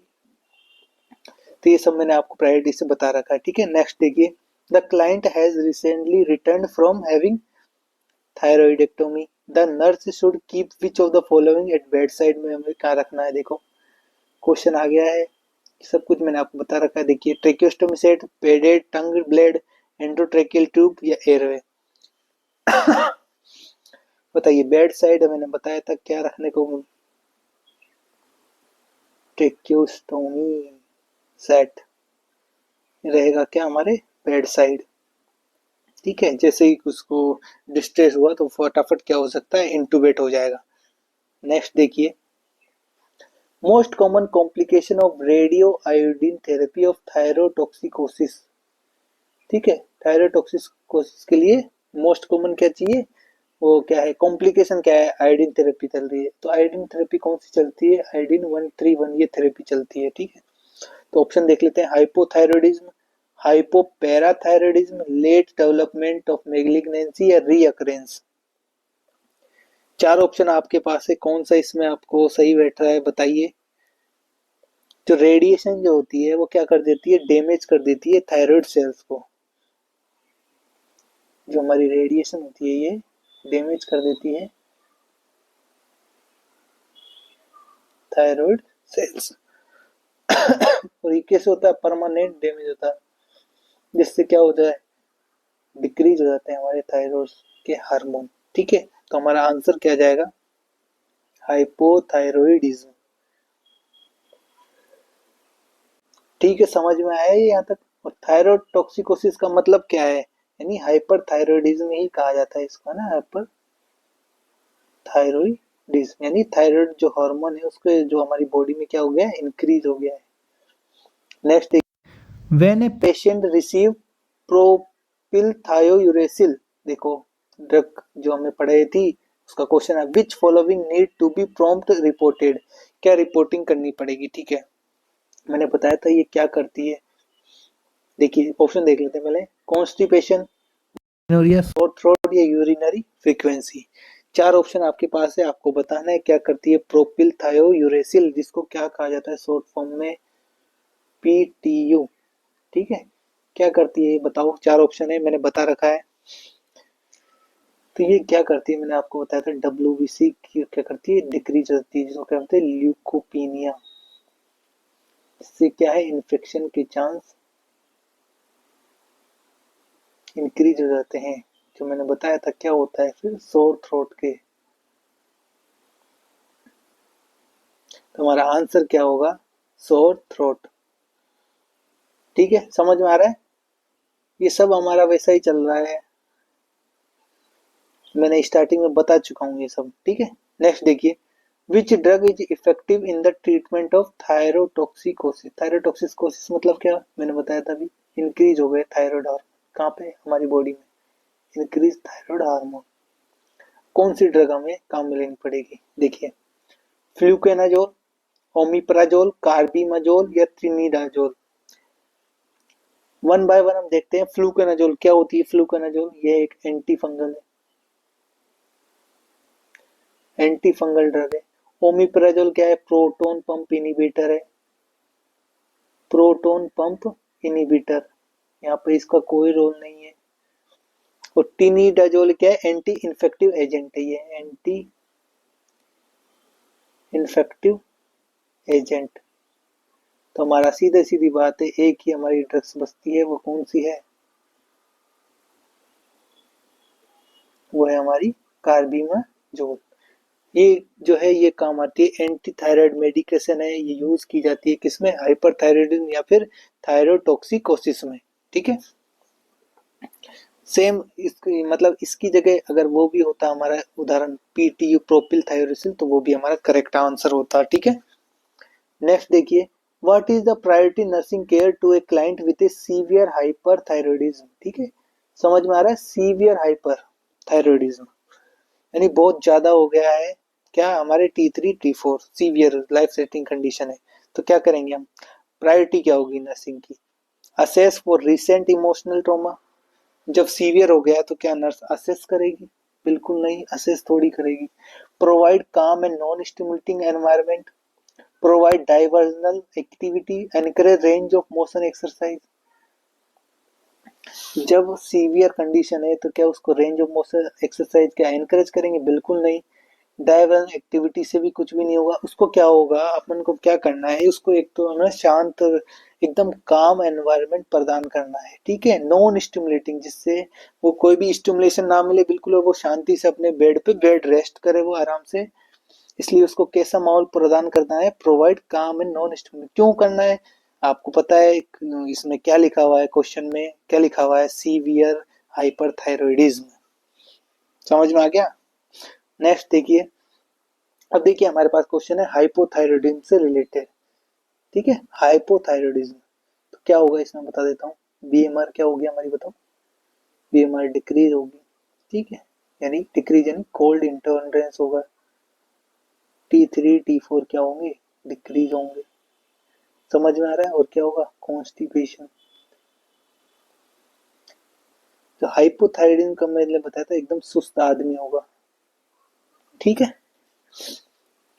तो ये सब मैंने आपको प्रायोरिटी से बता रखा है, ठीक है। नेक्स्ट देखिए, the client has recently return from having thyroidectomy, the nurse should keep which of the following at bed side में, हमें कहाँ रखना है, देखो क्वेश्चन आ गया है, सब कुछ मैंने आपको बता रखा है। देखिए ट्रेकियोस्टोमी सेट, पेडेड टंग ब्लेड, एंडोट्रेकियल ट्यूब या एयरवे। बताइए बेड साइड मैंने बताया था क्या रखने को, ट्रेकियोस्टोमी सेट रहेगा क्या हमारे बेड साइड, ठीक है। जैसे ही उसको डिस्ट्रेस हुआ तो फटाफट क्या हो सकता है, इंटूबेट हो जाएगा। नेक्स्ट देखिए, most common complication of radio iodine therapy of thyrotoxicosis, ठीक है, थायरोटॉक्सिकोसिस के लिए मोस्ट कॉमन क्या चाहिए, वो क्या है, कॉम्प्लिकेशन क्या है, आयोडीन थेरेपी चल रही है, तो आयोडीन थेरेपी कौन सी चलती है, आयोडीन 131 ये थेरेपी चलती है, ठीक है। तो ऑप्शन देख लेते हैं, hypothyroidism, hypoparathyroidism, late development of malignancy या रीअकरेंस। चार ऑप्शन आपके पास है, कौन सा इसमें आपको सही बैठ रहा है बताइए। जो रेडिएशन जो होती है वो क्या कर देती है, डैमेज कर देती है थायराइड सेल्स को, जो हमारी रेडिएशन होती है ये डैमेज कर देती है थायराइड सेल्स। और ये कैसे होता है, परमानेंट डैमेज होता है, जिससे क्या होता है, डिक्रीज हो जाते हैं हमारे थायराइड के हार्मोन, ठीक है। तो हमारा आंसर क्या जाएगा, हाइपोथायरॉयडिज्म, ठीक है। समझ में आया ये यहाँ तक। और थायराइड टॉक्सिकोसिस का मतलब क्या है, यानी हाइपरथायरॉयडिज्म ही कहा जाता है इसको ना, हाइपर थायरॉयडिज्म, यानी थायराइड जो हार्मोन है उसके जो हमारी बॉडी में क्या हो गया है, इंक्रीज हो गया है। Next, when a patient receive propylthiouracil, देखो ड्रग जो हमें पढ़ाई थी उसका क्वेश्चन है, which following need to be prompt reported, क्या रिपोर्टिंग करनी पड़ेगी, ठीक है। मैंने बताया था ये क्या करती है, देखिए ऑप्शन देख लेते हैं पहले, कॉन्स्टिपेशन, सोर थ्रोट या यूरिनरी फ्रीक्वेंसी। चार ऑप्शन आपके पास है, आपको बताना है क्या करती है प्रोपिल थायोयूरेसिल, जिसको क्या कहा जाता है शॉर्ट फॉर्म में पीटीयू, ठीक है। क्या करती है ये बताओ, चार ऑप्शन है मैंने बता रखा है। तो ये क्या करती है, मैंने आपको बताया था डब्ल्यूबीसी क्या करती है, डिक्रीज होती है, जिसको क्या कहते हैं ल्यूकोपीनिया, इससे क्या है, इन्फेक्शन के चांस इंक्रीज हो जाते हैं, जो मैंने बताया था क्या होता है फिर सोर थ्रोट के। तो हमारा आंसर क्या होगा, सोर थ्रोट, ठीक है। समझ में आ रहा है, ये सब हमारा वैसा ही चल रहा है, मैंने स्टार्टिंग में बता चुका हूँ ये सब, ठीक है। नेक्स्ट देखिए, which drug is effective in the treatment of thyrotoxicosis, thyrotoxicosis मतलब क्या, मैंने बताया था अभी, इंक्रीज हो गए थायराइड हार्मोन, कहाँ पे, हमारी बॉडी में इंक्रीज थायराइड हार्मोन। कौन सी ड्रग हमें काम में लेनी पड़ेगी, देखिए फ्लूकेनाजोल, ओमिप्राजोल, कार्बिमाजोल या ट्रिनिडाजोल। वन बाय वन हम देखते हैं। फ्लूकेनाजोल क्या होती है, फ्लूकेनाजोल ये एक एंटी फंगल है, एंटी फंगल ड्रग है। ओमिप्राजोल क्या है, प्रोटोन पंप इनिबिटर है, प्रोटोन पंप इनिबिटर, यहाँ पे इसका कोई रोल नहीं है। और टिनिडाजोल क्या है, एंटी इन्फेक्टिव एजेंट है, ये एंटी इन्फेक्टिव एजेंट। तो हमारा सीधे सीधी बात है, एक ही हमारी ड्रग्स बचती है, वो कौन सी है? वो है हमारी कार्बिमाजोल। ये जो है ये काम आती है, एंटी थायराइड मेडिकेशन है, ये यूज की जाती है किसमें? हाइपरथायराइडिज्म या फिर थायरोटॉक्सिकोसिस में। ठीक है, सेम इसकी मतलब इसकी जगह अगर वो भी होता हमारा उदाहरण पीटीयू प्रोपिल थायरोसिल, तो वो भी हमारा करेक्ट आंसर होता। ठीक है, नेक्स्ट देखिए, what is the priority nursing care to a client with a severe hyperthyroidism. ठीक है, समझ में आ रहा है? सीवियर हाइपरथायरॉयडिज्म यानी बहुत ज्यादा हो गया है, क्या हमारे T3 T4 severe life threatening condition है। तो क्या करेंगे हम? प्रायोरिटी क्या होगी नर्सिंग की? Assess for recent emotional trauma. जब सीवियर हो गया तो क्या नर्स असेस करेगी? बिल्कुल नहीं, असेस थोड़ी करेगी। Provide calm and non stimulating environment, provide diversional activity, encourage range of motion exercise. जब सीवियर कंडीशन है तो क्या उसको रेंज ऑफ मोशन एक्सरसाइज क्या एनकरेज करेंगे? बिल्कुल नहीं। डाइवर्जन एक्टिविटी से भी कुछ भी नहीं होगा। उसको क्या होगा, अपन को क्या करना है, उसको एक तो हमें शांत एकदम काम एनवायरनमेंट प्रदान करना है। ठीक है, नॉन स्टिमुलेटिंग, जिससे वो कोई भी स्टिमुलेशन ना मिले, बिल्कुल वो शांति से अपने बेड पे बेड रेस्ट करे वो आराम से। इसलिए उसको कैसा माहौल प्रदान करना है? Provide calm and non stimulating. क्यों करना है? आपको पता है इसमें क्या लिखा हुआ है, क्वेश्चन में क्या लिखा हुआ है? Severe hyperthyroidism. समझ में आ गया? नेक्स्ट देखिए, अब देखिए हमारे पास क्वेश्चन है हाइपोथायरॉयडिज्म से रिलेटेड। ठीक है, हाइपोथायरॉयडिज्म तो क्या होगा इसमें बता देता हूँ। बीएमआर क्या होगी हमारी, बताओ? बीएमआर डिक्रीज होगी। ठीक है, यानी डिक्रीज यानी कोल्ड इंटॉलरेंस होगा। T3 T4 क्या होंगे? डिक्रीज होंगे। समझ में आ रहा है? और क्या होगा? कॉन्स्टिपेशन। तो हाइपोथायरॉयडिज्म का मैंने बताया था एकदम सुस्त आदमी होगा। ठीक है,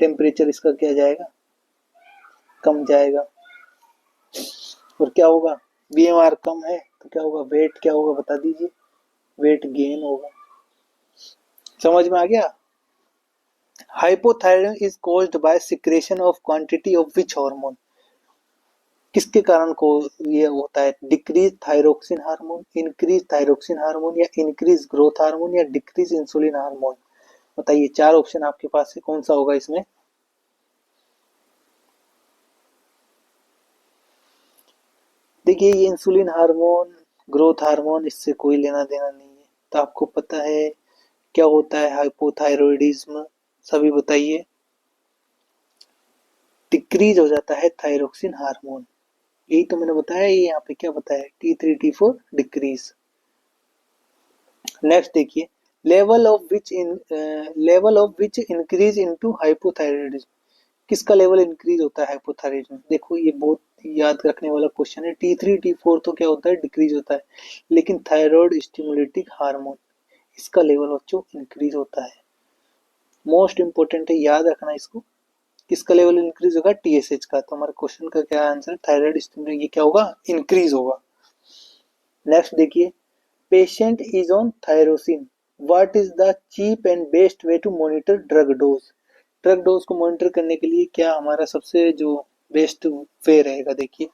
टेम्परेचर इसका क्या जाएगा? कम जाएगा। और क्या होगा? बीएमआर कम है तो क्या होगा? वेट क्या होगा बता दीजिए? वेट गेन होगा। समझ में आ गया? Hypothyroidism is caused by secretion of quantity of which hormone. किसके कारण को ये होता है? Decrease thyroxine hormone, increase thyroxine hormone, या इंक्रीज ग्रोथ हार्मोन, या डिक्रीज इंसुलिन हार्मोन। बताइए, चार ऑप्शन आपके पास है, कौन सा होगा इसमें? देखिए, ये इंसुलिन हार्मोन, ग्रोथ हार्मोन, इससे कोई लेना देना नहीं है। तो आपको पता है क्या होता है हाइपोथायरॉयडिज्म? सभी बताइए। डिक्रीज हो जाता है थायरोक्सिन हार्मोन, यही तो मैंने बताया। ये यहाँ पे क्या बताया? T3 T4 decrease. नेक्स्ट देखिए, level of which increase into hypothyroidism. किसका लेवल इंक्रीज होता है हाइपोथायरॉयडिज्म? देखो ये बहुत याद रखने वाला क्वेश्चन है। T3 T4 तो क्या होता है? डिक्रीज होता है, लेकिन थायराइड स्टिमुलेटिंग हार्मोन इसका लेवल बच्चों इंक्रीज होता है। मोस्ट इंपोर्टेंट है, याद रखना इसको। किसका लेवल इंक्रीज होगा? TSH का। तो हमारे क्वेश्चन का क्या आंसर? थायराइड स्टिमुलेटिंग, ये क्या होगा? इंक्रीज होगा। नेक्स्ट देखिए, patient is on thyroxine, what is the cheap and best way to monitor drug dose. Drug dose को मॉनिटर करने के लिए क्या हमारा सबसे जो बेस्ट वे रहेगा? देखिए,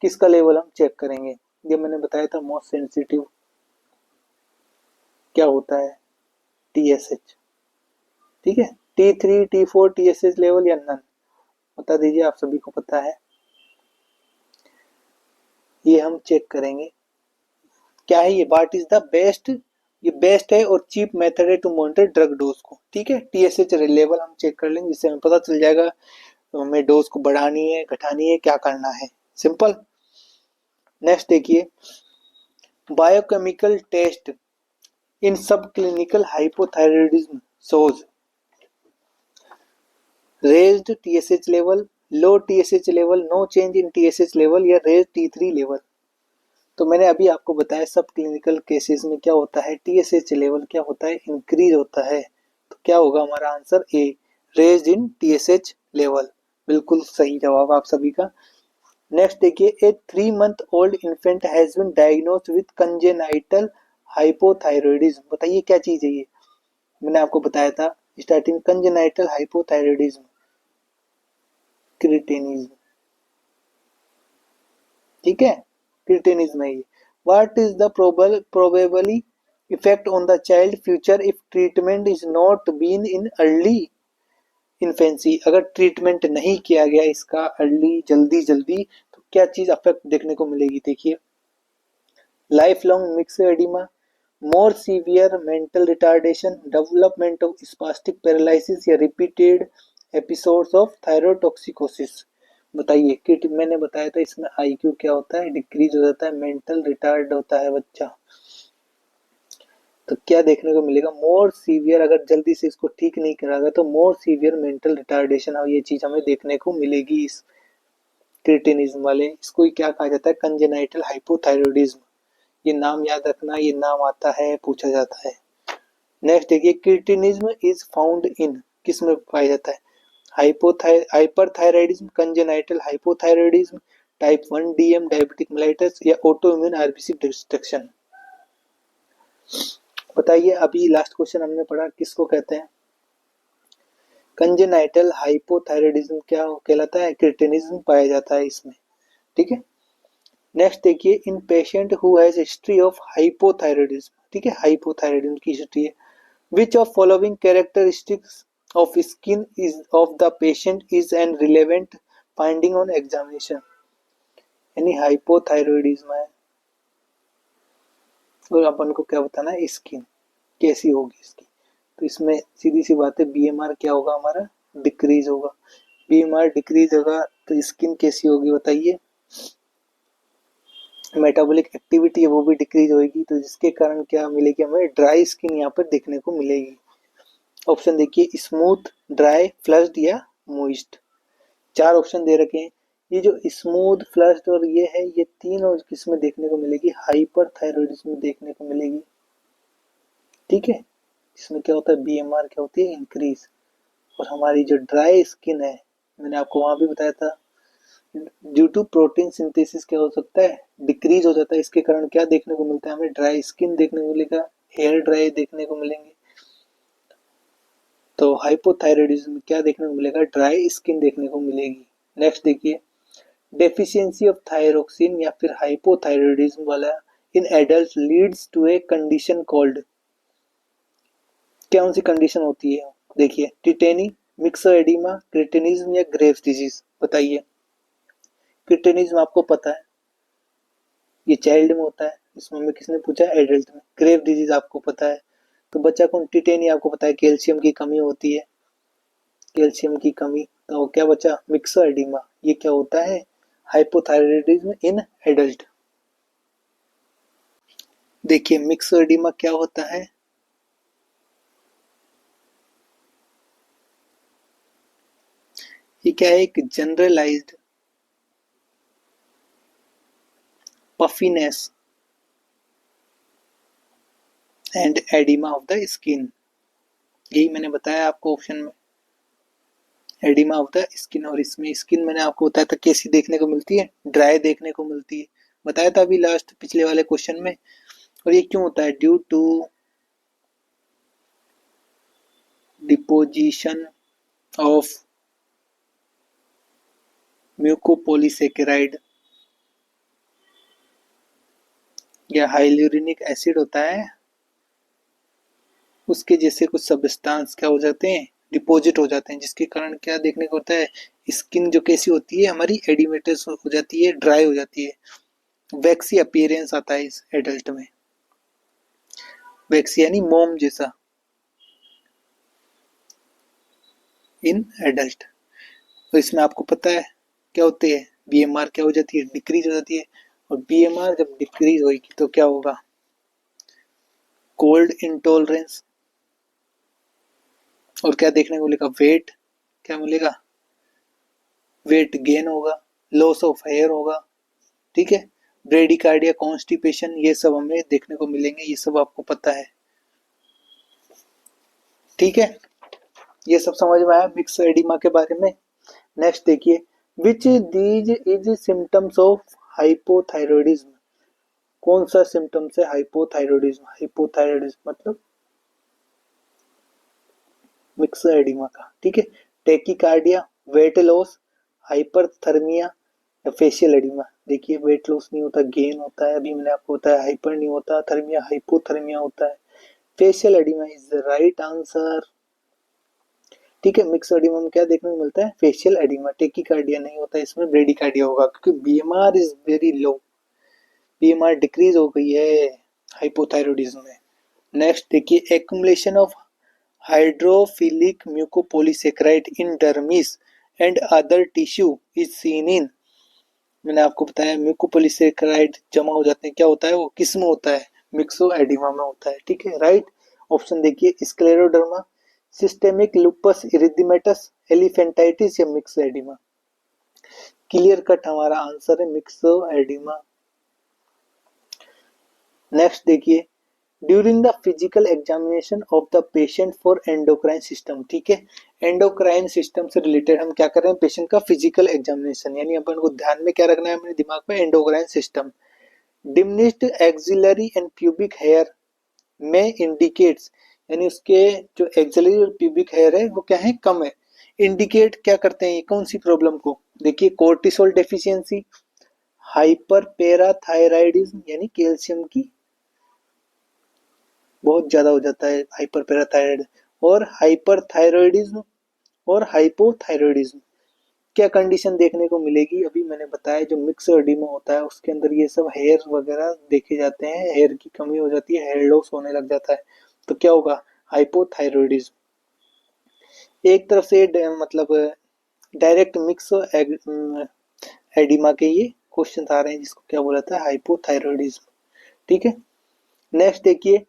किसका लेवल हम चेक करेंगे? ये मैंने बताया था, मोस्ट सेंसिटिव क्या होता है? TSH। ठीक है, T3 T4 TSH लेवल या नन, बता दीजिए, आप सभी को पता है। ये हम चेक करेंगे क्या है ये, व्हाट इज द बेस्ट, ये बेस्ट है और चीप मेथड है टू मॉनिटर ड्रग डोज को। ठीक है, TSH लेवल हम चेक कर लेंगे, जिससे हमें पता चल जाएगा तो हमें डोज को बढ़ानी है, घटानी है, क्या करना है। सिंपल। नेक्स्ट देखिए, biochemical test in subclinical hypothyroidism shows raised TSH level, low TSH level, no change in TSH level, या रेज T3 लेवल। तो मैंने अभी आपको बताया सब क्लिनिकल केसेस में क्या होता है? TSH लेवल क्या होता है? इंक्रीज होता है। तो क्या होगा हमारा answer? A, raise in TSH level. बिल्कुल सही जवाब आप सभी का। नेक्स्ट देखिए, a 3 month old infant has been diagnosed with congenital hypothyroidism. बताइए क्या चीज है ये? मैंने आपको बताया था स्टार्टिंग, कंजेनाइटल हाइपोथायरॉयडिज्म क्रिटेनिज्म, ठीक है, क्रिटेनिज्म है ये। What is the probably effect on the child future if treatment is not been in early infancy, अगर ट्रीटमेंट नहीं किया गया इसका अर्ली जल्दी जल्दी तो क्या चीज अफेक्ट देखने को मिलेगी, देखिए। Life long mix oedema, more severe mental retardation, development of spastic paralysis या रिपीटेड एपिसोड्स ऑफ थायरोटॉक्सिकोसिस। बताइए कि मैंने बताया था इसमें आईक्यू क्या होता है, डिक्रीज हो जाता है, मेंटल रिटार्ड होता है बच्चा। तो क्या देखने को मिलेगा, मोर सीवियर, अगर जल्दी से इसको ठीक नहीं करा गया तो मोर सीवियर मेंटल रिटार्डेशन, और ये चीज हमें देखने को मिलेगी इस क्रिटिनिज्म वाले। इसको ही क्या कहा जाता है, कंजेनाइटल हाइपोथायरॉयडिज्म। ये नाम याद रखना, ये नाम आता है, पूछा जाता है। नेक्स्ट देखिए, क्रिटिनिज्म इज फाउंड इन, किस में पाया जाता है, hyperthyroidism, congenital hypothyroidism, type 1 DM diabetic mellitus या ऑटोइम्यून आरबीसी डिस्ट्रक्शन। बताइए, अभी लास्ट क्वेश्चन हमने पढ़ा किसको कहते हैं, कंजेनाइटल हाइपोथायरॉयडिज्म क्या कहलाता है, क्रिटिनिज्म पाया जाता है इसमें, ठीक है। नेक्स्ट देखिए, in patient who has history of hypothyroidism, ठीक है, हाइपोथायरॉयडिज्म की हिस्ट्री है, which of following characteristics of skin is of the patient is an relevant finding on examination, यानी हाइपोथायरॉयडिज्म है और अपन को क्या बताना है, स्किन कैसी होगी इसकी। तो इसमें सीधी सी बात है, बीएमआर क्या होगा हमारा, डिक्रीज होगा। बीएमआर डिक्रीज होगा तो स्किन कैसी होगी बताइए, मेटाबॉलिक एक्टिविटी है वो भी डिक्रीज होगी, तो जिसके कारण क्या मिलेगी हमें, ड्राई स्किन यहाँ पर देखने को मिलेगी। ऑप्शन देखिए, स्मूथ, ड्राई, फ्लश्ड या मोइस्ट। चार ऑप्शन दे रखे हैं। ये जो स्मूथ, फ्लश्ड और ये है, ये तीन और किसमें देखने को मिलेगी, हाइपरथायरॉयडिज्म में देखने को मिलेगी, ठीक है। इसमें क्या होता है, बीएमआर क्या होती है, इंक्रीज। और हमारी जो ड्राई स्किन है, मैंने आपको वहां भी बताया था, ड्यू टू प्रोटीन सिंथेसिस क्या हो सकता है, डिक्रीज हो जाता है। इसके कारण क्या देखने को मिलता है हमें, ड्राई स्किन देखने को मिलेगा, हेयर ड्राई देखने को मिलेंगे। तो हाइपोथायरॉयडिज्म में क्या देखने को मिलेगा, ड्राई स्किन देखने को मिलेगी। नेक्स्ट देखिए, डेफिशिएंसी ऑफ थायरोक्सिन या फिर हाइपोथायरॉयडिज्म वाला in adult leads to a condition called, कौन सी कंडीशन होती है, देखिए, टिटेनी, मिक्सर एडिमा, क्रिटिनिज्म या ग्रेव्स डिजीज। बताइए, क्रिटिनिज्म आपको पता है ये चाइल्ड में होता है, इसमें हमें किसने पूछा है, एडल्ट में। ग्रेव डिजीज आपको पता है, तो बच्चा कौन, टिटेनी आपको पता है कैल्शियम की कमी होती है, कैल्शियम की कमी, तो क्या बचा, मिक्सर एडिमा, ये क्या होता है, हाइपोथायरॉयडिज्म इन एडल्ट। देखिए, मिक्सर एडिमा क्या होता है, ये क्या है, एक generalised puffiness and oedema of the skin, यही मैंने बताया आपको ऑप्शन में, एडिमा ऑफ द स्किन। और इसमें स्किन मैंने आपको बताया था कैसी देखने को मिलती है, ड्राई देखने को मिलती है, बताया था अभी लास्ट पिछले वाले क्वेश्चन में। और ये क्यों होता है, due to deposition of mucopolysaccharide या हाइल्यूरिनिक एसिड होता है, उसके जैसे कुछ सब्सटेंस क्या हो जाते हैं, डिपॉजिट हो जाते हैं, जिसके कारण क्या देखने को होता है, स्किन जो कैसी होती है हमारी, एडिमेटस हो जाती है, ड्राई हो जाती है, वैक्सी अपीयरेंस आता है इस एडल्ट में, वैक्सी यानी मोम जैसा इन एडल्ट। तो इसमें आपको पता है क्या होते हैं, बीएमआर क्या हो जाती है, डिक्रीज हो जाती है। और बीएमआर जब डिक्रीज होगी तो क्या होगा, कोल्ड इंटॉलरेंस, और क्या देखने को मिलेगा, वेट क्या मिलेगा, वेट गेन होगा, लॉस ऑफ हेयर होगा, ठीक है, ब्रेडिकार्डिया, कॉन्स्टिपेशन, ये सब हमें देखने को मिलेंगे, ये सब आपको पता है, ठीक है। ये सब समझ में आया मिक्स एडिमा के बारे में। नेक्स्ट देखिए, which these is symptoms of hypothyroidism, कौन सा सिम्टम्स है हाइपोथायरॉयडिज्म, हाइपोथायरॉयडिज्म मतलब मिक्स एडिमा का, ठीक है, टेकिकार्डिया, वेट लॉस, हाइपरथर्मिया या फेशियल एडिमा। देखिए वेट लॉस नहीं होता, गेन होता है। अभी मैंने आपको बताया हाइपर नहीं होता, थर्मिया हाइपोथर्मिया होता है। Facial oedema is the right answer. ठीक है, मिक्स एडिमा में क्या देखने को मिलता है? Facial oedema. टेकिकार्डिया नहीं होता, इसमें ब्रेडिकार्डिया होगा क्योंकि BMR is very low, BMR decrease हो गई है हाइपोथायरॉयडिज्म में। नेक्स्ट देखिए, accumulation of hydrophilic mucopolysaccharide in dermis and other tissue is seen in. मैंने आपको बताया म्यूकोपॉलीसेकेराइड जमा हो जाते हैं, क्या होता है वो, किस में होता है? मिक्सो एडिमा में होता है। ठीक है, राइट ऑप्शन देखिए scleroderma, systemic lupus erythematosus, elephantiasis या मिक्सो एडिमा। क्लियर कट हमारा आंसर है मिक्सो एडिमा। नेक्स्ट देखिए, during the physical examination of the patient for endocrine system. ठीक है, एंडोक्राइन सिस्टम से रिलेटेड हम क्या कर रहे हैं? पेशेंट का फिजिकल एग्जामिनेशन, यानी अपन को ध्यान में क्या रखना है अपने दिमाग में? Endocrine system. Diminished axillary and pubic hair में इंडिकेट्स, यानी उसके जो एक्सिलरी और प्यूबिक हेयर है वो क्या है? कम है। इंडिकेट क्या करते हैं? ये कौन सी प्रॉब्लम को? देखिए कोर्टिसोल डेफिशिएंसी, हाइपर पैराथायराइडिज्म यानी कैल्शियम की बहुत ज्यादा हो जाता है, हाइपर पैराथायराइड, और हाइपरथायरॉयडिज्म और हाइपोथायरॉयडिज्म। क्या कंडीशन देखने को मिलेगी? अभी मैंने बताया जो मिक्स एडिमा होता है उसके अंदर ये सब हेयर वगैरह देखे जाते हैं, हेयर की कमी हो जाती है, हेयर लॉस होने लग जाता है, तो क्या होगा? हाइपोथायरॉयडिज्म। एक तरफ से मतलब डायरेक्ट मिक्स एडिमा के ये क्वेश्चन आ रहे हैं जिसको क्या बोला था? हाइपोथायरॉयडिज्म। ठीक है, नेक्स्ट देखिए,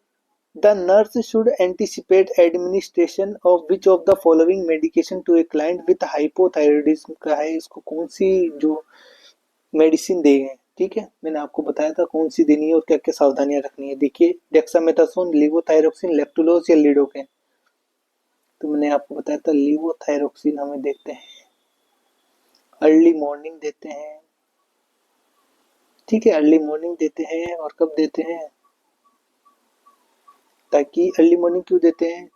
the nurse should anticipate administration of which of the following medication to a client with hypothyroidism का है, इसको कौन सी जो मेडिसिन देंगे। ठीक है, मैंने आपको बताया था कौन सी देनी है और क्या क्या सावधानियां रखनी है। देखिए डेक्सामेथासोन, लिवोथायरोक्सिन, लेप्टुलोज या लिडोकेन। तो मैंने आपको बताया था लिवोथायरोक्सिन हमें देते हैं, अर्ली मॉर्निंग देते हैं। ठीक है, अर्ली मॉर्निंग देते हैं, और कब देते हैं? ताकि अर्ली मॉर्निंग क्यों देते हैं?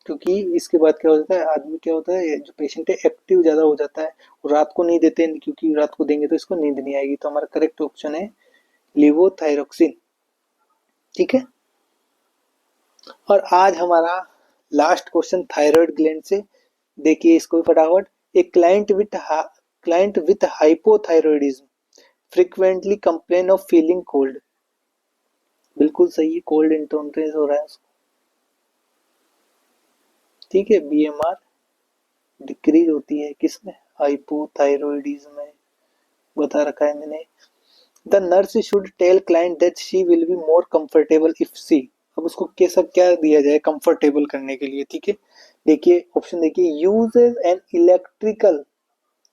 क्योंकि इसके बाद क्या होता है, आदमी क्या होता है, जो पेशेंट है एक्टिव ज्यादा हो जाता है, और रात को नहीं देते हैं क्योंकि रात को देंगे तो इसको नींद नहीं आएगी। तो हमारा करेक्ट ऑप्शन है लिवोथायरोक्सिन। ठीक है, और आज हमारा लास्ट क्वेश्चन थायराइड ग्लैंड से। देखिए इसको भी फटाफट। A client with hypothyroidism frequently complain of feeling cold. बिल्कुल सही है, कोल्ड इंटॉलरेंस हो रहा है उसको। ठीक है, बीएमआर डिक्रीज होती है किसमें? हाइपोथायरॉयडिज्म में, बता रखा है मैंने। The nurse should tell client that she will be more comfortable if she. अब उसको कैसा क्या दिया जाए कंफर्टेबल करने के लिए? ठीक है, देखिए ऑप्शन देखिए, uses an electrical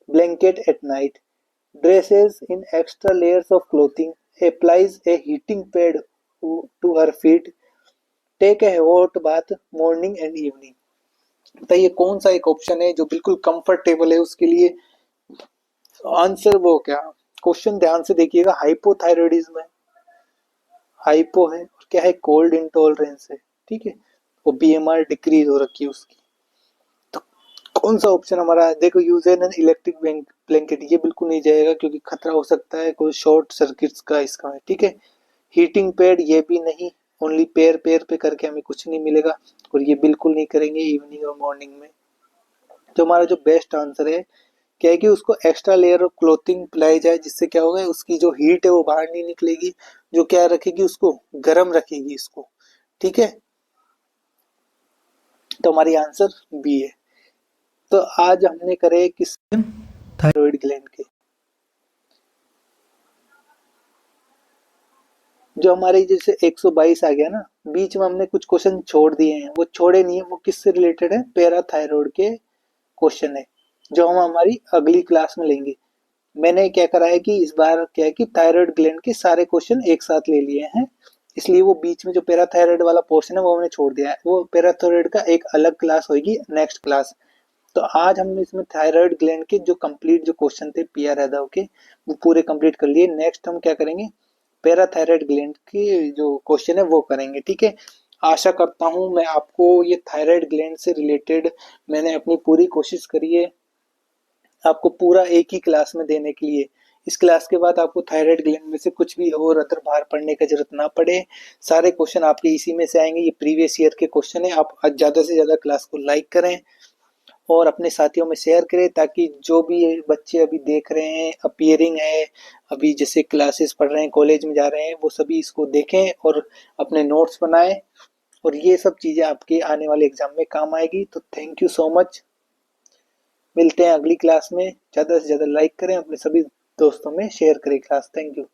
blanket at night, dresses in extra layers of clothing, applies a heating pad to her feet, take a hot bath morning and evening. बताइए कौन सा एक ऑप्शन है जो बिल्कुल कंफर्टेबल है उसके लिए? आंसर वो क्या? क्वेश्चन ध्यान से देखिएगा, हाइपोथायरॉयडिज्म है, हाइपो है, और क्या है? कोल्ड इंटॉलरेंस है। ठीक है, वो बीएमआर डिक्रीज हो रखी है उसकी। तो कौन सा ऑप्शन हमारा है? देखो, यूज एन इलेक्ट्रिक ब्लैंकेट, ये बिल्कुल नहीं जाएगा क्योंकि खतरा हो सकता है कोई शॉर्ट सर्किट्स का इसका है। ठीक है, हीटिंग पैड ये भी नहीं, ओनली पैर पैर पे करके हमें कुछ नहीं मिलेगा, और ये बिल्कुल नहीं करेंगे इवनिंग और मॉर्निंग में। तो हमारा जो बेस्ट आंसर है क्या है कि उसको एक्स्ट्रा लेयर ऑफ क्लोथिंग पिलाई जाए, जिससे क्या होगा, उसकी जो हीट है वो बाहर नहीं निकलेगी, जो क्या रखेगी, उसको गर्म रखेगी इसको। ठीक है, तो हमारी आंसर बी है। तो आज हमने करे किस? थायराइड ग्लैंड के। जो हमारे जैसे 122 आ गया ना, बीच में हमने कुछ क्वेश्चन छोड़ दिए हैं, वो छोड़े नहीं है, वो किससे रिलेटेड है? पैराथायरॉयड के क्वेश्चन है, जो हम हमारी अगली क्लास में लेंगे। मैंने क्या करा है कि इस बार क्या है कि थायराइड ग्लैंड के सारे क्वेश्चन एक साथ ले लिए हैं, इसलिए वो बीच में जो पैराथायराइड वाला पोर्शन है वो हमने छोड़ दिया है। वो पैराथायराइड का एक अलग क्लास होगी नेक्स्ट क्लास। तो आज हमने इसमें थायराइड ग्लैंड के जो कंप्लीट जो क्वेश्चन थे पीआर यादव के, वो पूरे कंप्लीट कर लिए। नेक्स्ट हम क्या करेंगे? पैराथायराइड ग्लैंड के जो क्वेश्चन है वो करेंगे। ठीक है, आशा करता हूँ मैं आपको ये थायराइड ग्लैंड से रिलेटेड मैंने अपनी पूरी कोशिश करी है आपको पूरा एक ही क्लास में देने के लिए। इस क्लास के बाद आपको थायराइड ग्लैंड में से कुछ भी और अदर बाहर पढ़ने की जरूरत ना पड़े। सारे क्वेश्चन आपके इसी में से आएंगे। ये प्रीवियस ईयर के क्वेश्चन है। आप ज़्यादा से ज़्यादा क्लास को लाइक करें और अपने साथियों में शेयर करें, ताकि जो भी बच्चे अभी देख रहे हैं, अपीयरिंग है, अभी जैसे क्लासेस पढ़ रहे हैं, कॉलेज में जा रहे हैं, वो सभी इसको देखें और अपने नोट्स बनाएं। और ये सब चीज़ें आपके आने वाले एग्जाम में काम आएगी। तो थैंक यू सो मच। मिलते हैं अगली क्लास में। ज़्यादा से ज़्यादा लाइक करें, अपने सभी दोस्तों में शेयर करें क्लास। Thank you.